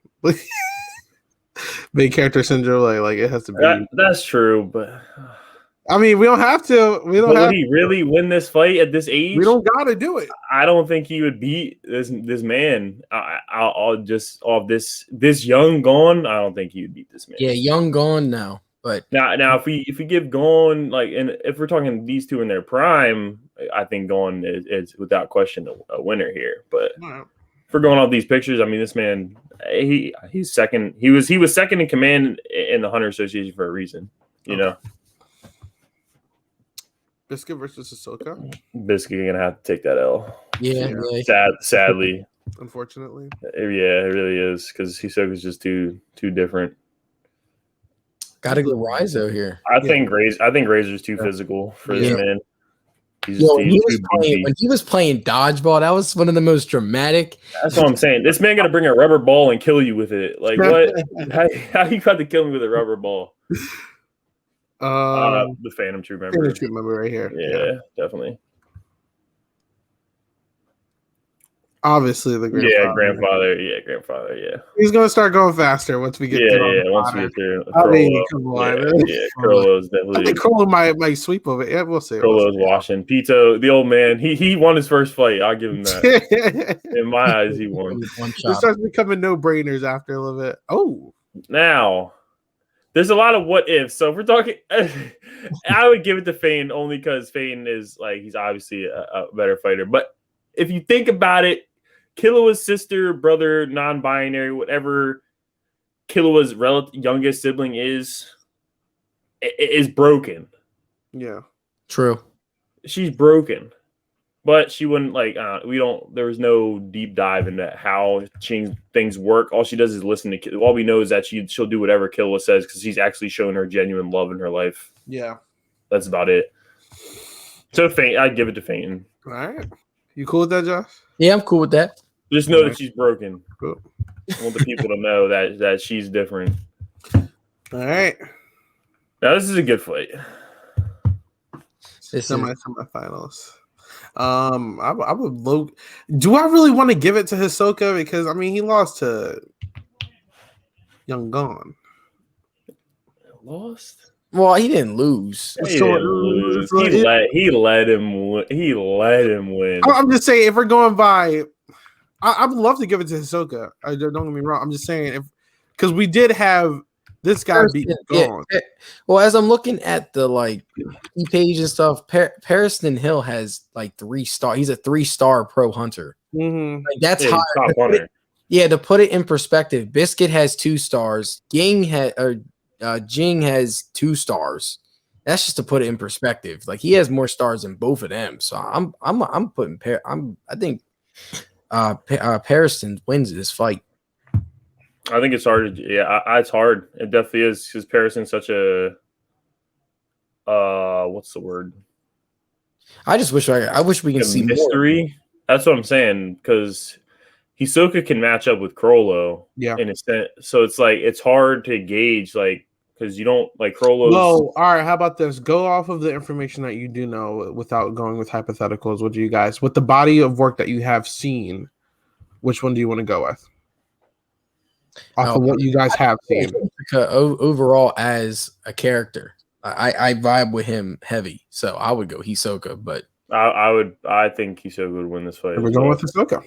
Big character syndrome, like it has to be. That's true, but I mean, we don't have to. We don't have. Would he really win this fight at this age? We don't gotta do it. I don't think he would beat this man. I'll just off this young Gone. I don't think he would beat this man. Yeah, young Gone now. But now if we give Gone and if we're talking these two in their prime, I think Gone is without question a winner here. But if we're going off these pictures, I mean, this man he's second. He was second in command in the Hunter Association for a reason. You know. Biscuit versus Ahsoka. Biscuit gonna have to take that L. Yeah. Sadly. Unfortunately. Yeah, it really is because Hisoka's just too different. Gotta go Rizo here. I think Razor's too physical for this man. When he was playing dodgeball, that was one of the most dramatic. That's what I'm saying. This man got to bring a rubber ball and kill you with it. Like what? how you got to kill me with a rubber ball? The Phantom Troop member. Phantom Troop member right here. Yeah, definitely. Obviously, the grandfather. Grandfather. Yeah. He's gonna start going faster once we get. Once we get there. I mean, come on. Yeah, Crollo's definitely. I think Crollo might sweep over it. Yeah, we'll see. Crollo's washing. Pito, the old man, he won his first fight. I'll give him that. In my eyes, he won. It starts becoming no-brainers after a little bit. Oh, now there's a lot of what ifs. So if we're talking, I would give it to Fane only because Fane is he's obviously a better fighter. But if you think about it, Killua's sister, brother, non-binary, whatever Killua's youngest sibling is broken. Yeah. True. She's broken. But she wouldn't there was no deep dive into how things work. All she does is listen to all we know is that she'll do whatever Killua says because he's actually shown her genuine love in her life. Yeah. That's about it. So Fane, I'd give it to Fane. All right. You cool with that, Josh? Yeah, I'm cool with that. Just know that she's broken. Cool. I want the people to know that she's different. All right. Now this is a good fight. Semifinals. I would do I really want to give it to Hisoka because I mean he lost to Young Gon. Lost? Well, he didn't lose. He let him win. I'm just saying if we're going by, I would love to give it to Hisoka. Don't get me wrong. I'm just saying because we did have this guy beat Gon. Yeah. Well, as I'm looking at the page and stuff, Pariston Hill has 3 star. He's a 3-star pro hunter. Mm-hmm. That's higher. Top hunter. Yeah, to put it in perspective, Biscuit has 2 stars. Jing has 2 stars. That's just to put it in perspective. Like he has more stars than both of them. So I'm putting I think Pariston wins this fight. I think it's hard. It's hard. It definitely is because Pariston's such a what's the word? I just wish I wish we can see mystery. more. That's what I'm saying because Hisoka can match up with Crollo. Yeah. In a sense, so it's like it's hard to gauge like because you don't like Crollo's. Well, all right. How about this? Go off of the information that you do know without going with hypotheticals. What do you guys, with the body of work that you have seen, which one do you want to go with? Off of what you guys have seen. Overall, as a character, I vibe with him heavy, so I would go Hisoka. But I think Hisoka would win this fight. We're going with Hisoka.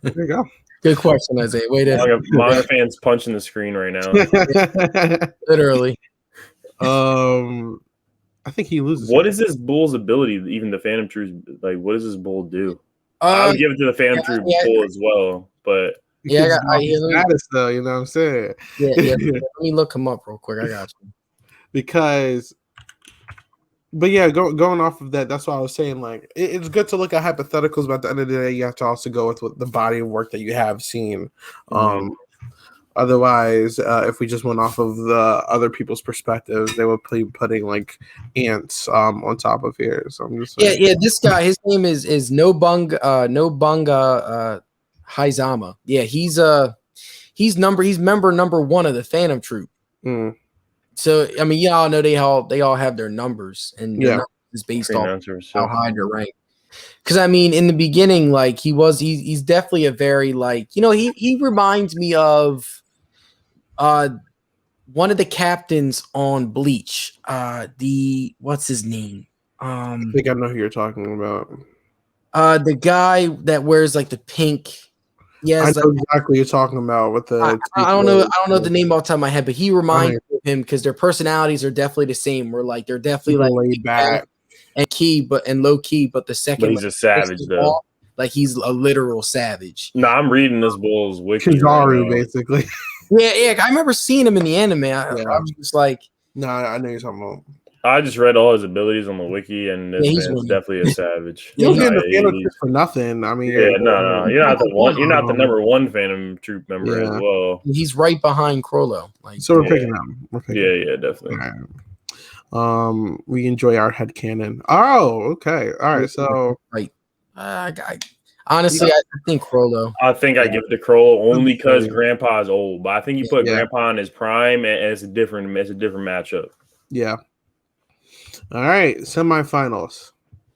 There you go. Good question, Isaiah. Wait a Manga fans punching the screen right now. Literally. I think he loses. What is this bull's ability? Even the Phantom Troop, like, what does this bull do? I would give it to the Phantom Troop bull as well, but status though. You know what I'm saying? Yeah. Let me look him up real quick. I got you. Because, but yeah, going off of that, that's what I was saying. Like, it's good to look at hypotheticals, but at the end of the day, you have to also go with the body of work that you have seen. Otherwise, if we just went off of the other people's perspectives, they would be putting like ants on top of here. So I'm just saying. Yeah. This guy, his name is Nobunga Haizama. Yeah, he's member number 1 of the Phantom Troop. So I mean, y'all know they all have their numbers, and their numbers is based on how high their rank. Because I mean, in the beginning, like he's definitely a very like he reminds me of one of the captains on Bleach. What's his name? I think I know who you're talking about. The guy that wears like the pink. Yes, I know exactly what you're talking about with the. I don't know the name off the top of my head, but he reminds me of him because their personalities are definitely the same. We're like they're definitely like laid back and low key, but the second he's a savage though. Like he's a literal savage. No, I'm reading this bull's wiki. Kizaru, basically. Yeah. I remember seeing him in the anime. I was just like, no, I know you're talking about. I just read all his abilities on the wiki, and this man's definitely a savage. You don't get the Phantom Troop for nothing. I mean, no, you're not the number 1 Phantom Troop member as well. He's right behind Crollo. Like, so we're picking him. Yeah, definitely. Right. We enjoy our headcanon. Oh, okay, all right. So right. Honestly, I think Crollo. I think I give it to Crollo only because Grandpa is old, but I think you put Grandpa in his prime, and it's a different matchup. Yeah. All right, semifinals.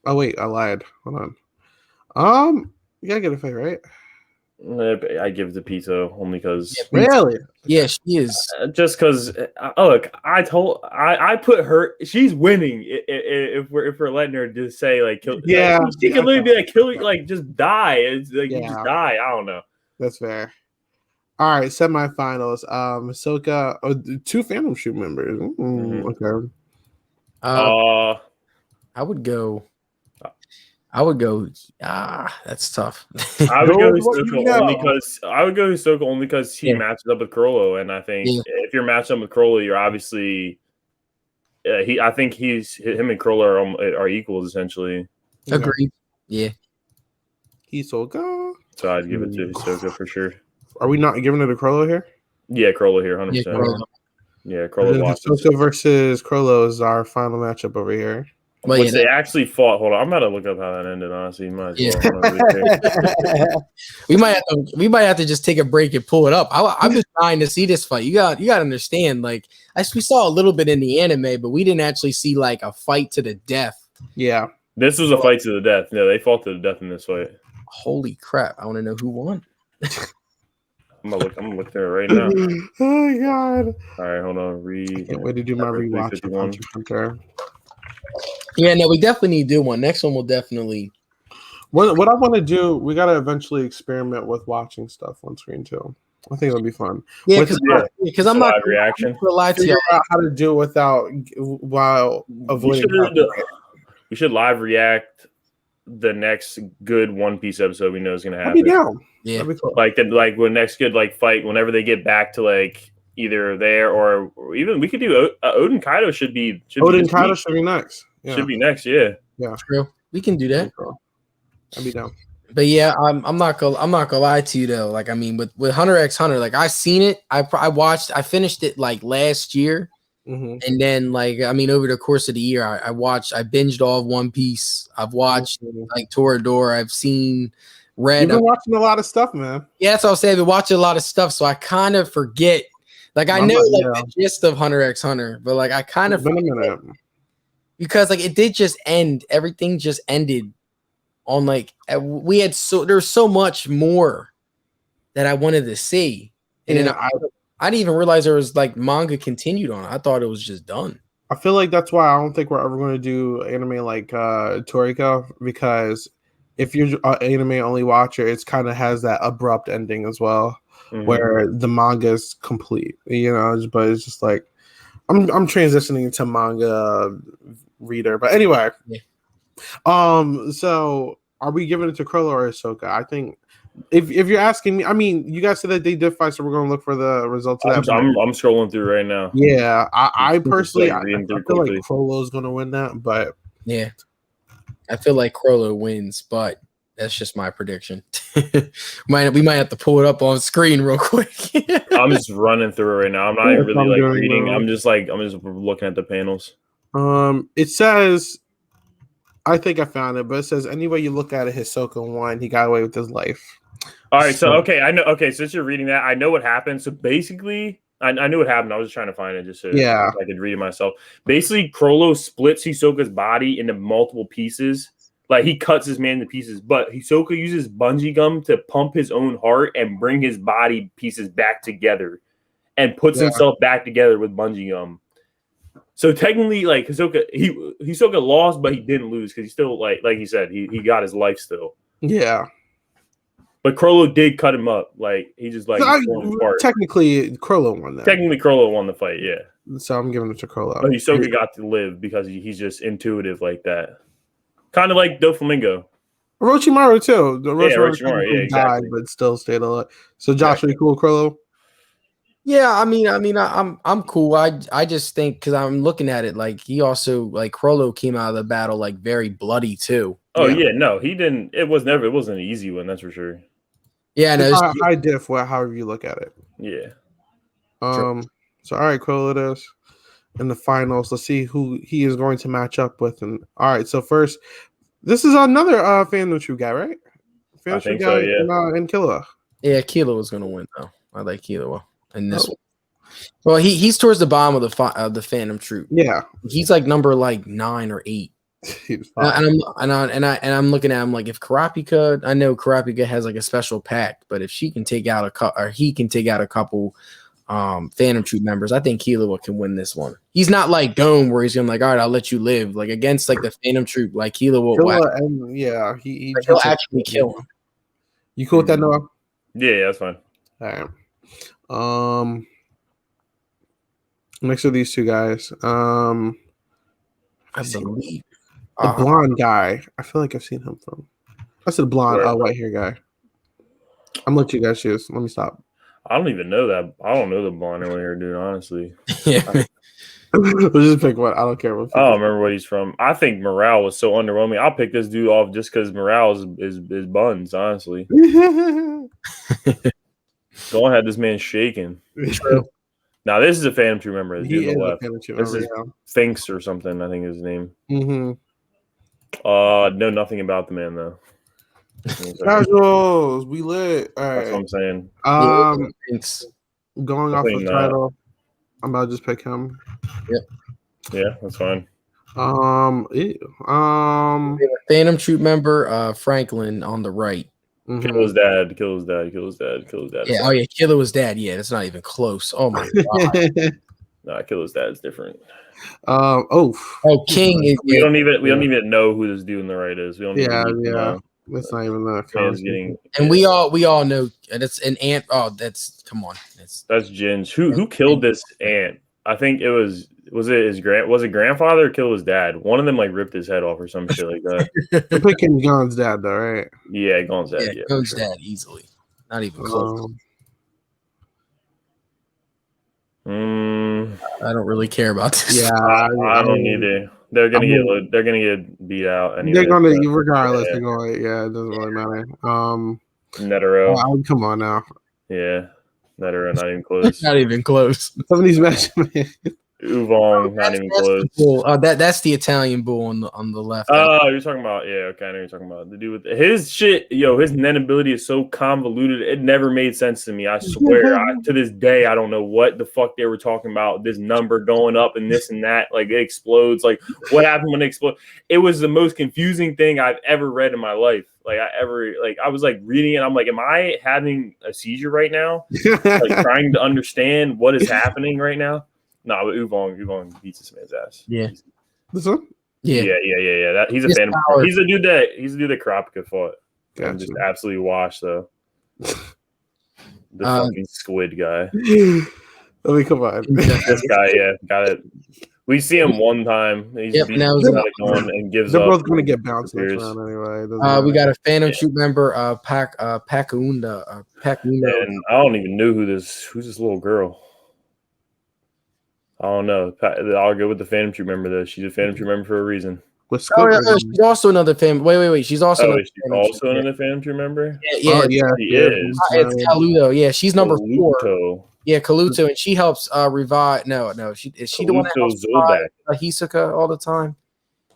Oh wait, I lied. Hold on. You gotta get a fight, right? I give it to Pito only because really, yeah, she is. Just because, look, I put her. She's winning if we're letting her just say like kill. Yeah, like, she can literally be like kill, like just die. It's like you just die. I don't know. That's fair. All right, semifinals. Hisoka, 2 Phantom Troop members. Okay. I would go. That's tough. I would go Hisoka only because he matches up with Crollo, and I think if you're matched up with Crollo, you're obviously. I think him and Crollo are equals essentially. Agreed. Yeah. Hisoka. So I'd give it to Hisoka for sure. Are we not giving it to Crollo here? Yeah, Crollo here, 100%. Yeah, Crollo. Hisoka versus Crollo is our final matchup over here. Which they actually fought. Hold on, I'm about to look up how that ended. Honestly, we might have to just take a break and pull it up. I'm just trying to see this fight. You got to understand. Like, we saw a little bit in the anime, but we didn't actually see like a fight to the death. Yeah, this was a fight to the death. Yeah, they fought to the death in this fight. Holy crap! I want to know who won. I'm gonna look there right now. Oh my god! All right, hold on. I can't wait to do my rewatch of Hunter. Yeah, no, we definitely need to do one. Next one will definitely. What I want to do, we got to eventually experiment with watching stuff on screen too. I think it'll be fun. Yeah, because I'm not reaction. Figure out how to do it while avoiding. We should live react the next good One Piece episode we know is going to I'll be happen. down. Yeah. That'd be cool. Like when next good like fight, whenever they get back to like either there or even we could do Odin Kaido should be Odin this Kaido week. should be next. Yeah. Should be next, yeah. True. We can do that. I'd be down. But yeah, I'm not gonna lie to you though. Like I mean, with Hunter x Hunter, like I seen it. I finished it like last year, Mm-hmm. and then like I mean, over the course of the year, I binged all of One Piece. I've watched like Toradora. I've seen Red. You've been watching a lot of stuff, man. Yeah, that's what I'm saying. I've been watching a lot of stuff, so I kind of forget. Like I know like the gist of Hunter x Hunter, but like I kind of been a minute because like it did just end. Everything just ended on like we had there's so much more that I wanted to see, and then I didn't even realize there was like manga continued on. I thought it was just done. I feel like that's why I don't think we're ever going to do anime like Toriko, because if you're an anime only watcher, it's kind of has that abrupt ending as well, where the manga is complete, you know. But it's just like I'm transitioning into manga reader. But anyway, so are we giving it to Chrollo or Ahsoka? I think if you're asking me, I mean, you guys said that they did fight, so we're going to look for the results of that. I'm scrolling through right now. Yeah, I personally I feel quickly. like Chrollo's going to win that, but yeah, I feel like Chrollo wins, but that's just my prediction. We might have to pull it up on screen real quick. I'm just running through it right now. I'm not even really like reading. I'm just looking at the panels. It says, I think I found it, but it says any way you look at it, Hisoka won. He got away with his life. All right, so okay, I know. Okay, since you're reading that, I know what happened. So basically, I knew what happened. I was just trying to find it just so I could read it myself. Basically, Chrollo splits Hisoka's body into multiple pieces. Like he cuts his man to pieces, but Hisoka uses bungee gum to pump his own heart and bring his body pieces back together, and puts himself back together with bungee gum. So technically, like Hisoka lost, but he didn't lose because he still like he said, he got his life still. Yeah. But Chrollo did cut him up. Like he just like technically Chrollo won that. Technically, Chrollo won the fight. Yeah. So I'm giving it to Chrollo. But Hisoka got to live because he's just intuitive like that. Kind of like Doflamingo. Orochimaru too. Orochimaru died, but still stayed alive. So Josh, are you cool, Chrollo? Yeah, I mean, I'm cool. I just think because I'm looking at it like he also like Chrollo came out of the battle like very bloody too. Oh yeah, no, he didn't. It wasn't an easy one, that's for sure. Yeah, no, high diff. However you look at it. Yeah. So all right, Chrollo it is in the finals. Let's see who he is going to match up with. And all right, so first, this is another Fandom Troop guy, right? Fandom Troop guy, and Killua. Yeah, Killua was gonna win though. I like Killua. And this one. Well, he's towards the bottom of the Phantom Troop. Yeah, he's like number like 9 or 8. And I'm looking at him like if Kurapika, I know Kurapika has like a special pact, but if she can take out he can take out a couple Phantom Troop members, I think Killua can win this one. He's not like Dome where he's gonna like, all right, I'll let you live. Like against like the Phantom Troop, like Killua he'll actually kill him. You cool with that, Noah? Yeah, that's fine. All right. Next to these two guys, I believe the blonde guy. I feel like I've seen him from. I said blonde, white hair guy. I'm letting you guys choose. Let me stop. I don't even know that. I don't know the blonde hair dude, honestly. Yeah. We'll just pick one. I don't care what. I don't remember what he's from. I think Morale was so underwhelming. I'll pick this dude off just because Morale is buns, honestly. Go ahead, this man's shaking. Now this is a Phantom Troop member. He is left. This is Finks or something. I think is his name. Know nothing about the man though. Casuals, we lit. All right. That's what I'm saying. Going off the title, I'm about to just pick him. Yep. Yeah, that's fine. Phantom Troop member Franklin on the right. Kill his dad. Yeah, oh yeah, Killua was dad. Yeah, that's not even close. Oh my god. Nah, Kill his dad's different. King. We don't even know who this dude in the right is. We don't. Yeah. That's not even that. And we all know that's an ant. Oh, that's come on. That's Jin's. Who killed this ant? I think it was Was it grandfather or kill his dad? One of them like ripped his head off or some shit like that. You're picking John's dad, though, right? Yeah, Gon's Yeah, dad. Yeah, Go's for sure. dad easily. Not even close. I don't really care about this. Yeah, I don't either. They're gonna get beat out anyway. They're gonna, regardless. They're going. Yeah, it doesn't really matter. Netero. Come on now. Yeah, Netero, not even close. Not even close. Some of these matches. Uvong, not even close. That's the Italian bull on the left. Oh, you're talking about, yeah, okay, I know you're talking about the dude with his shit. Yo, his net ability is so convoluted. It never made sense to me. I swear, to this day, I don't know what the fuck they were talking about. This number going up and this and that, like it explodes. Like, what happened when it exploded? It was the most confusing thing I've ever read in my life. I was like reading it. I'm like, am I having a seizure right now? Like trying to understand what is happening right now. No, but Uvong beats this man's ass. Yeah. This one? Yeah. That he's a fan. He's a dude that Karapika fought. Gotcha. And just absolutely washed though. The fucking squid guy. Let me come on. This guy, got it. We see him one time. He's going and gives They're up. both going to get bounced next round anyway. We got a Phantom Troop member, Pakunda. And I don't even know who's this little girl. I don't know. I'll go with the Phantom Troop member though. She's a Phantom Troop member for a reason. She's also another fan. Wait. She's also another Phantom Troop member. Yeah. She is. It's Kaluto. Yeah, she's number 4. Yeah, Kaluto, and she helps revive. No, is she the one that helps revive Hisoka all the time?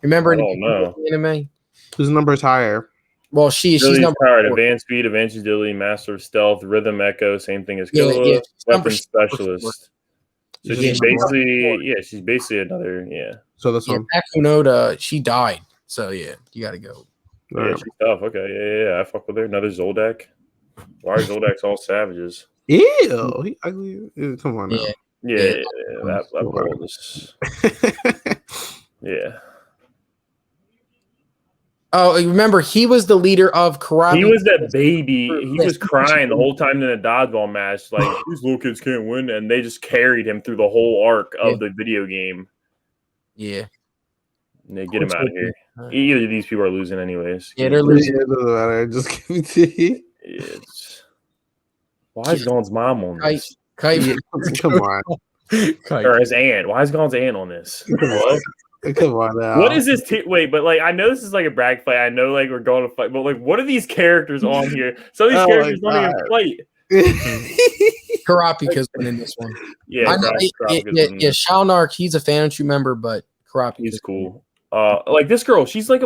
Remember? I don't know. Anime. Whose number is higher? Well, she's number powered. 4. Advanced speed, advanced agility, master of stealth, rhythm echo, same thing as Killua. Yeah, weapon specialist. So she's basically another, So this one. Pakunoda, she died. So yeah, you got to go. Yeah, she's tough. Okay, yeah, I fuck with her. Another Zoldak. Why are Zoldaks all savages? Ew, he ugly. Come on now. Yeah. That is. Yeah. Oh, remember he was the leader of Karate. He was that baby. He was crying the whole time in a dodgeball match. Like these little kids can't win, and they just carried him through the whole arc of the video game. Yeah. And they get him out of here. Either of these people are losing anyways. Yeah, they're losing. It doesn't matter. Just give me tea. Why is Gon's mom on this? Kite. Come on. Or his aunt. Why is Gon's aunt on this? What? Come on now. What is this? Wait, but like I know this is like a brag fight. I know like we're going to fight, but like what are these characters on here? Some of these characters don't even fight. Karapika's winning this one. Yeah, Shalnark, he's a Phantom Troop member, but Karapika's cool. Like this girl, she's like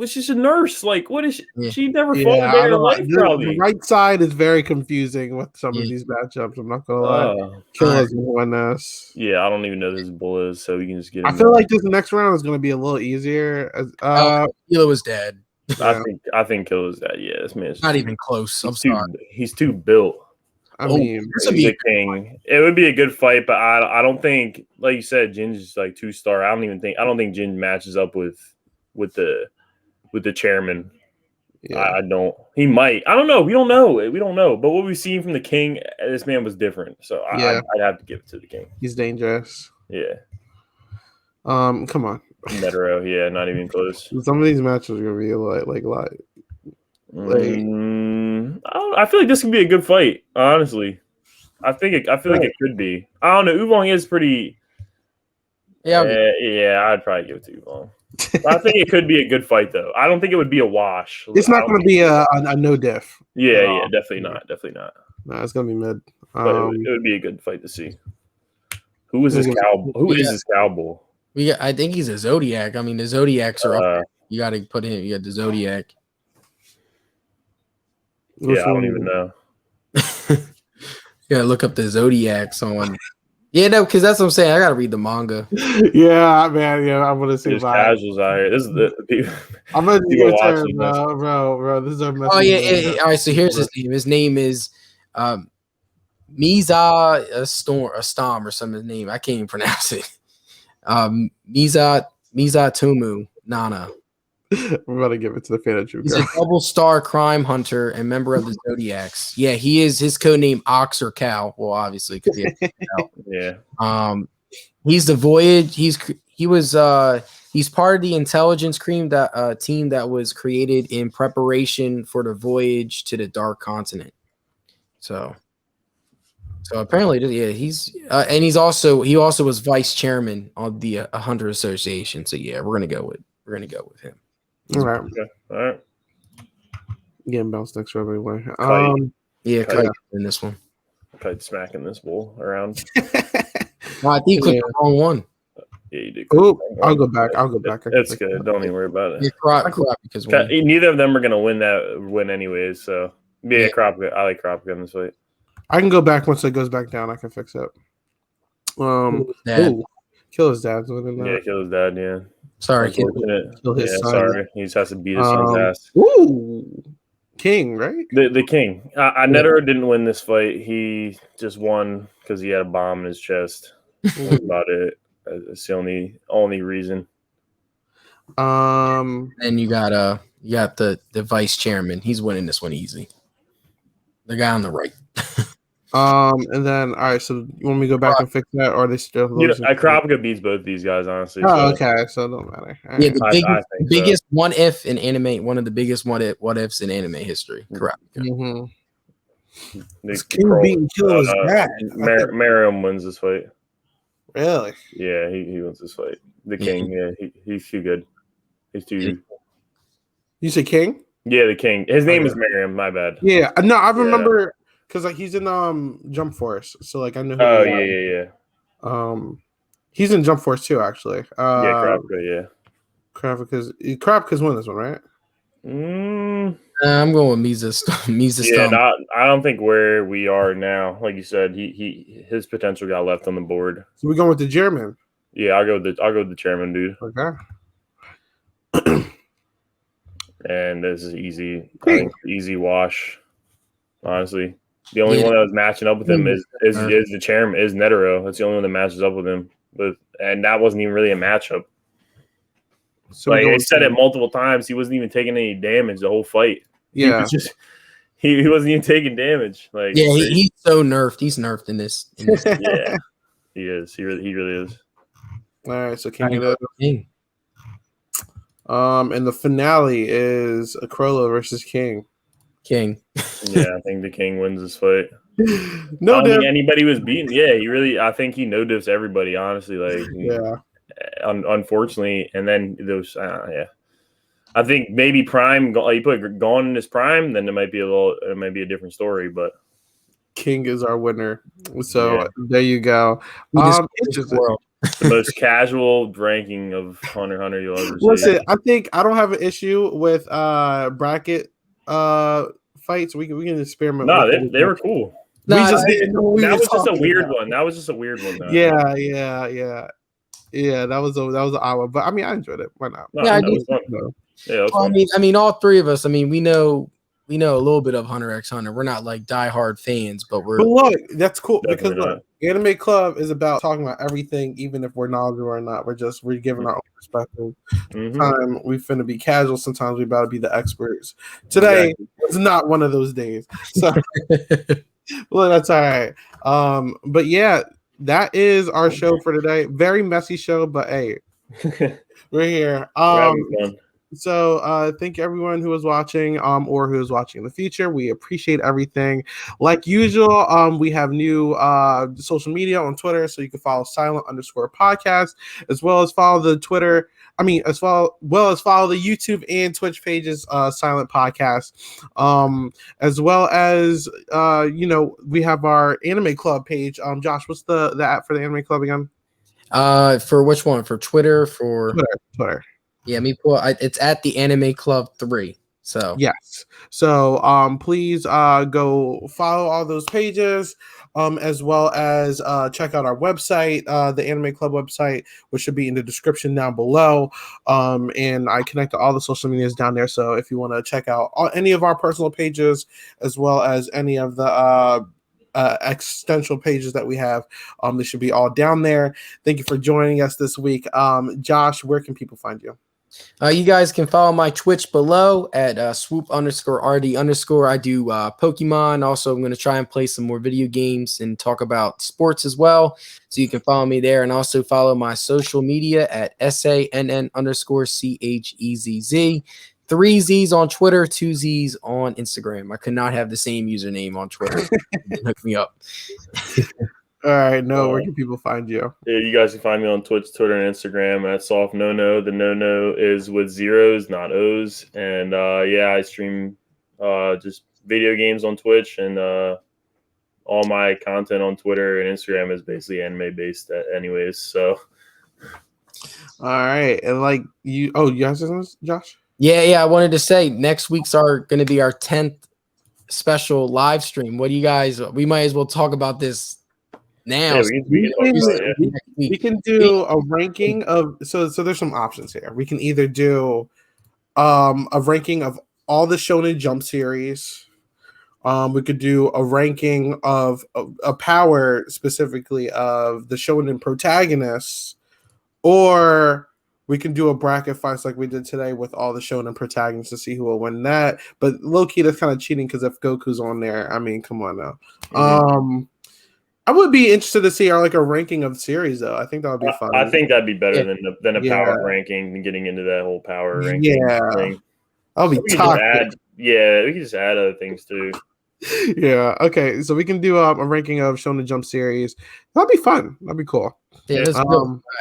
she's a nurse. Like, what is she? Yeah. She never fought a day in her life, probably. The right side is very confusing with some of these matchups. I'm not gonna lie. Killa's won this. Yeah, I don't even know who this bull is, so we can just get. I feel like this next round is gonna be a little easier. Killa was dead. I think Killa's dead. Yeah, this man's not even close. He's too built. I mean, the king. It would be a good fight, but I don't think, like you said, Jin's like 2-star. I don't think Jin matches up with the chairman. Yeah. I don't. He might. I don't know. We don't know. But what we've seen from the king, this man was different. So I'd have to give it to the king. He's dangerous. Yeah. Come on. Netero, yeah, not even close. Some of these matches are gonna be a lot. I feel like this could be a good fight. Honestly, I feel like it could be. I don't know. Uvong is pretty. Yeah, I'd probably give it to Uvong. I think it could be a good fight, though. I don't think it would be a wash. It's not going to be a no diff. Yeah, definitely not. No, it's going to be mid. But it would be a good fight to see. Who is this cowboy? Who is this cowboy? I think he's a Zodiac. I mean, the Zodiacs are up there. You got to put him. You got the Zodiac. Yeah, I don't even know. You got to look up the Zodiacs on. Yeah, no, because that's what I'm saying. I gotta read the manga. Yeah, man. Yeah, I'm gonna see. There's casuals out here. This is the people. I'm gonna do your turn, bro. This is our message. Oh yeah. All right. So here's his name. His name is Miza Storm or some of his name. I can't even pronounce it. Miza Tomu Nana. We're about to give it to the Phantom Troop. He's a double-star crime hunter and member of the Zodiacs. Yeah, he is. His codename Ox or Cow. Well, obviously, because he has cow. Yeah. He's the Voyage. He's part of the intelligence team that was created in preparation for the voyage to the Dark Continent. So apparently, yeah, he also was vice chairman of the Hunter Association. So yeah, we're gonna go with him. All right. Okay. All right. Getting bounced next round anyway. Yeah, Kite. in this one. Kite smacking this bull around. I think he clicked the wrong one. Yeah, you did. Oop, I'll go back. It's good. Don't even worry about it. Yeah, crop because Neither of them are gonna win anyways. So yeah, crop. I like crop in this fight. I can go back once it goes back down. I can fix it. Kill his dad's winning that. Yeah, kill his dad. Yeah. Sorry, kid. Kill his son. Sorry. He just has to beat his son's ass. Ooh, King, right? The king. Netero didn't win this fight. He just won because he had a bomb in his chest. That's about it. That's the only reason. And you got the vice chairman. He's winning this one easy. The guy on the right. And then all right. So you want me to go back and fix that, or are they still? Kropka beats both these guys, honestly. Oh, okay. So it don't matter. All Yeah, right. the biggest one if in anime. One of the biggest what ifs in anime history. Correct. Mm-hmm. This King beating Kill's dad. Merriam wins this fight. Really? Yeah, he wins this fight. The King, he's too good. He's too. You say King? Yeah, the King. His name is Merriam. My bad. Yeah, no, I remember because like he's in Jump Force, so like I know. He's in Jump Force too, actually. Kropka, Kropka's won this one, right? I'm going with Misa. Yeah, I don't think where we are now. Like you said, his potential got left on the board. So we're going with the German. Yeah, I'll go with the chairman, dude. Okay. And this is easy. I think easy wash. Honestly, the only one that was matching up with him is the chairman, is Netero. That's the only one that matches up with him. And that wasn't even really a matchup. So like I said it multiple times, he wasn't even taking any damage the whole fight. Yeah, he wasn't even taking damage. Like he's so nerfed. He's nerfed in this. Yeah, he is. He really is. All right, so King it is. And the finale is Akrolo versus King. Yeah, I think the King wins this fight. I don't think anybody was beaten. Yeah, I think he no diffs everybody. Honestly, like unfortunately, and then those I think maybe Prime. You put Gone in his prime, then it might be a different story. But King is our winner. So there you go. The most casual ranking of Hunter x Hunter you'll ever see. Listen, I think I don't have an issue with bracket fights. We can experiment. No, they were cool. No, that was just a weird one. That was just a weird one. Though. Yeah. That was an hour, but I mean, I enjoyed it. Why not? I do. Yeah, I mean, all three of us. I mean, we know a little bit of Hunter x Hunter. We're not like diehard fans, but we're. But look, that's cool because not. Anime Club is about talking about everything, even if we're knowledgeable or not. We're giving our own perspective. Sometimes we finna be casual. Sometimes we about to be the experts. Today is not one of those days. So, well, that's all right. But yeah, that is our show for today. Very messy show, but hey, we're here. So thank you everyone who was watching or who is watching in the future. We appreciate everything. Like usual, we have new social media on Twitter, so you can follow silent_podcast, as well as follow the Twitter. As well as follow the YouTube and Twitch pages, Silent Podcast, as well as we have our Anime Club page. Josh, what's the app for the Anime Club again? For which one? For Twitter? For Twitter. Yeah, it's at the Anime Club 3. So yes. So please go follow all those pages, as well as check out our website, the Anime Club website, which should be in the description down below. And I connect to all the social medias down there. So if you want to check out any of our personal pages, as well as any of the existential pages that we have, they should be all down there. Thank you for joining us this week. Josh, where can people find you? You guys can follow my Twitch below at swoop_RD_. I do Pokemon. Also, I'm going to try and play some more video games and talk about sports as well. So you can follow me there, and also follow my social media at SANN_CHEZZ. 3 Z's on Twitter, 2 Z's on Instagram. I could not have the same username on Twitter. Hook me up. All right, no, where can people find you? Yeah, you guys can find me on Twitch, Twitter, and Instagram at Soft No No. The no is with zeros, not O's. And yeah, I stream just video games on Twitch, and all my content on Twitter and Instagram is basically anime based, anyways. So, all right, and like you have something, Josh? Yeah. I wanted to say next week's going to be our 10th special live stream. What do you guys? We might as well talk about this now. Yeah, we can do a ranking of so there's some options here. We can either do a ranking of all the Shonen Jump series. We could do a ranking of a power specifically of the Shonen protagonists, or we can do a bracket fights like we did today with all the Shonen protagonists to see who will win that. But low key, that's kind of cheating because if Goku's on there, I mean, come on now. Mm-hmm. I would be interested to see a ranking of series though. I think that would be fun. I think that'd be better than a power ranking and getting into that whole power ranking thing. That'll be toxic. We can just add other things too. Yeah. Okay. So we can do a ranking of Shonen Jump series. That'd be fun. That'd be cool. Yeah.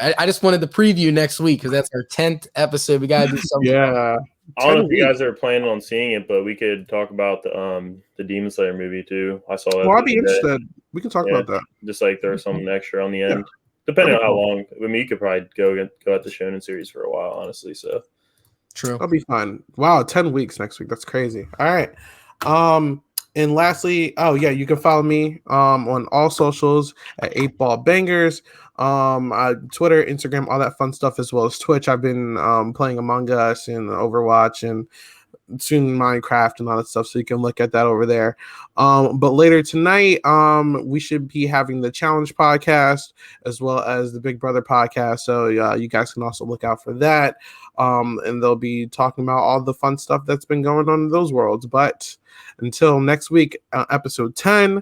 I just wanted the preview next week because that's our 10th episode. We gotta do something. Yeah. I don't know if you guys are planning on seeing it, but we could talk about the Demon Slayer movie too. I saw that. Well, I'd be interested. We can talk about that. Just like throw something extra on the end, depending on how long. I mean, you could probably go at the Shonen series for a while, honestly. So true. That'll be fun. Wow, 10 weeks next week. That's crazy. All right. And lastly, you can follow me on all socials at 8BallBangers. Twitter, Instagram, all that fun stuff, as well as Twitch. I've been playing Among Us and Overwatch and soon Minecraft and all that stuff, so you can look at that over there. But later tonight, we should be having the Challenge podcast as well as the Big Brother podcast, so you guys can also look out for that. And they'll be talking about all the fun stuff that's been going on in those worlds. But until next week, episode 10,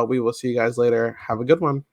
we will see you guys later. Have a good one.